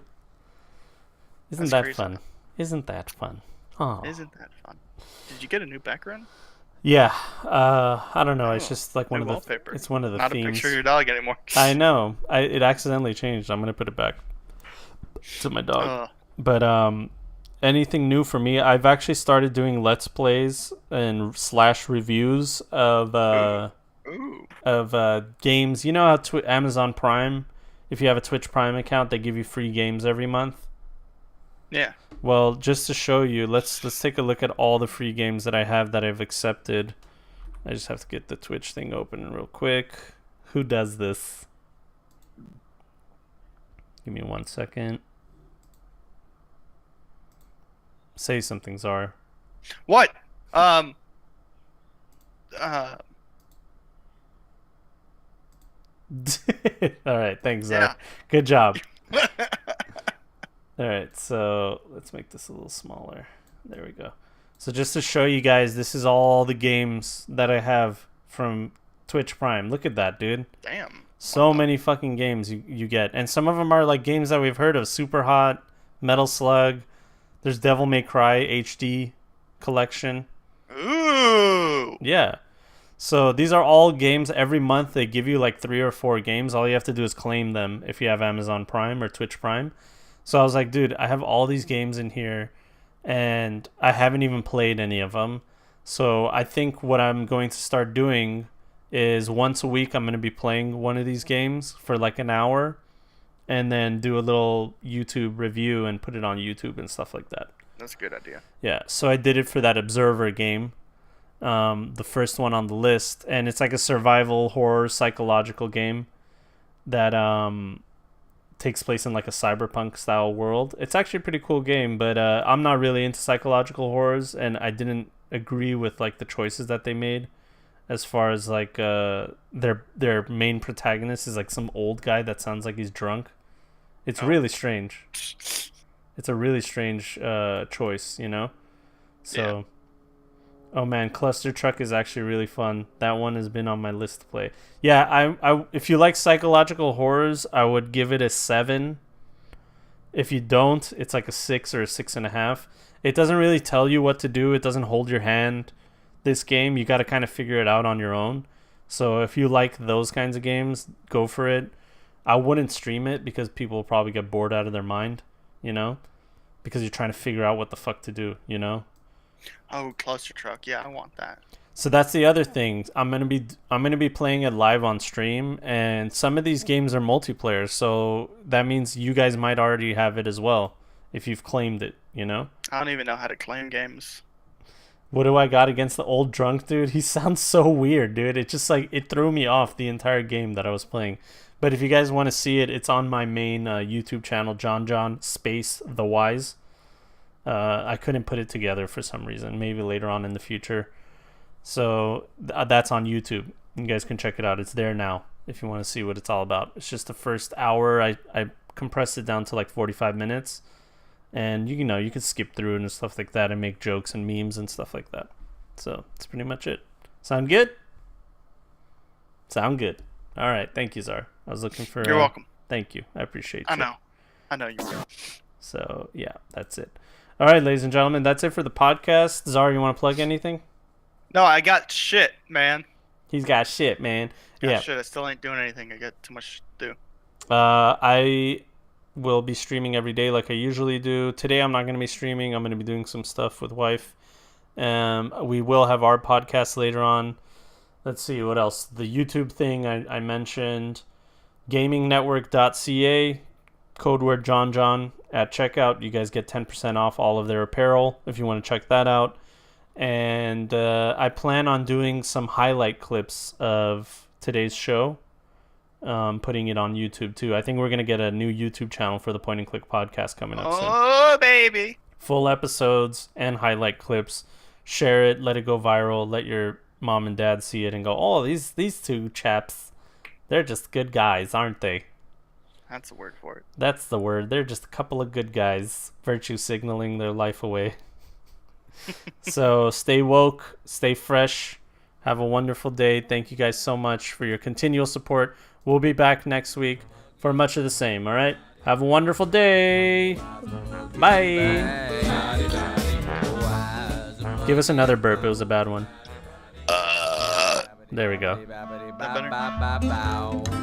Isn't that fun? Isn't that fun? Oh. Isn't that fun? Did you get a new background? Yeah. I don't know. It's just like one of the. Wallpaper. It's one of the Not themes. Not a picture of your dog anymore. I know. It accidentally changed. I'm gonna put it back to my dog. But anything new for me? I've actually started doing Let's Plays and / reviews of games. You know how Amazon Prime, if you have a Twitch Prime account, they give you free games every month. Yeah. Well, just to show you, let's take a look at all the free games that I have that I've accepted. I just have to get the Twitch thing open real quick. Who does this? Give me 1 second. Say something, Zar. What? All right, thanks, Zar. Yeah. Good job. All right, so let's make this a little smaller. There we go. So just to show you guys, this is all the games that I have from Twitch Prime. Look at that, dude. Damn. So many fucking games you get. And some of them are like games that we've heard of. Super Hot, Metal Slug. There's Devil May Cry HD collection. Ooh. Yeah. So these are all games. Every month they give you like 3 or 4 games. All you have to do is claim them if you have Amazon Prime or Twitch Prime. So I was like, dude, I have all these games in here, and I haven't even played any of them. So I think what I'm going to start doing is once a week I'm going to be playing one of these games for like an hour, and then do a little YouTube review and put it on YouTube and stuff like that. That's a good idea. Yeah, so I did it for that Observer game, the first one on the list, and it's like a survival horror psychological game that takes place in like a cyberpunk style world. It's actually a pretty cool game, but I'm not really into psychological horrors, and I didn't agree with like the choices that they made as far as like their main protagonist is like some old guy that sounds like he's drunk. It's really strange. It's a really strange choice, you know? So yeah. Oh man, Cluster Truck is actually really fun. That one has been on my list to play. Yeah, I if you like psychological horrors, I would give it a 7. If you don't, it's like a 6 or a 6.5. It doesn't really tell you what to do. It doesn't hold your hand. This game, you got to kind of figure it out on your own. So if you like those kinds of games, go for it. I wouldn't stream it because people will probably get bored out of their mind, you know? Because you're trying to figure out what the fuck to do, you know? Oh, Cluster Truck. Yeah, I want that. So that's the other thing. I'm gonna be playing it live on stream, and some of these games are multiplayer. So that means you guys might already have it as well if you've claimed it. You know. I don't even know how to claim games. What do I got against the old drunk dude? He sounds so weird, dude. It just like it threw me off the entire game that I was playing. But if you guys want to see it, it's on my main YouTube channel, John Space The Wise. I couldn't put it together for some reason. Maybe later on in the future. So that's on YouTube. You guys can check it out. It's there now if you want to see what it's all about. It's just the first hour. I compressed it down to like 45 minutes. And you know, you can skip through it and stuff like that and make jokes and memes and stuff like that. So that's pretty much it. Sound good? Sound good. All right. Thank you, Zar. I was looking for... You're welcome. Thank you. I appreciate you. I know you will. So, yeah, that's it. All right, ladies and gentlemen, that's it for the podcast. Zar, you want to plug anything? No, I got shit, man. He's got shit, man. Yeah. Shit, I still ain't doing anything. I got too much to do. I will be streaming every day like I usually do. Today I'm not going to be streaming. I'm going to be doing some stuff with wife. We will have our podcast later on. Let's see, what else? The YouTube thing I mentioned. GamingNetwork.ca. Code word John at checkout. You guys get 10% off all of their apparel if you want to check that out. And I plan on doing some highlight clips of today's show, putting it on YouTube too. I think we're going to get a new YouTube channel for the Point and Click podcast coming up soon. Oh, baby. Full episodes and highlight clips. Share it, let it go viral, let your mom and dad see it and go, "Oh, these two chaps, they're just good guys, aren't they?" That's the word for it. That's the word. They're just a couple of good guys, virtue signaling their life away. So stay woke, stay fresh. Have a wonderful day. Thank you guys so much for your continual support. We'll be back next week for much of the same, all right? Have a wonderful day. Bye. Give us another burp. It was a bad one. There we go. That better?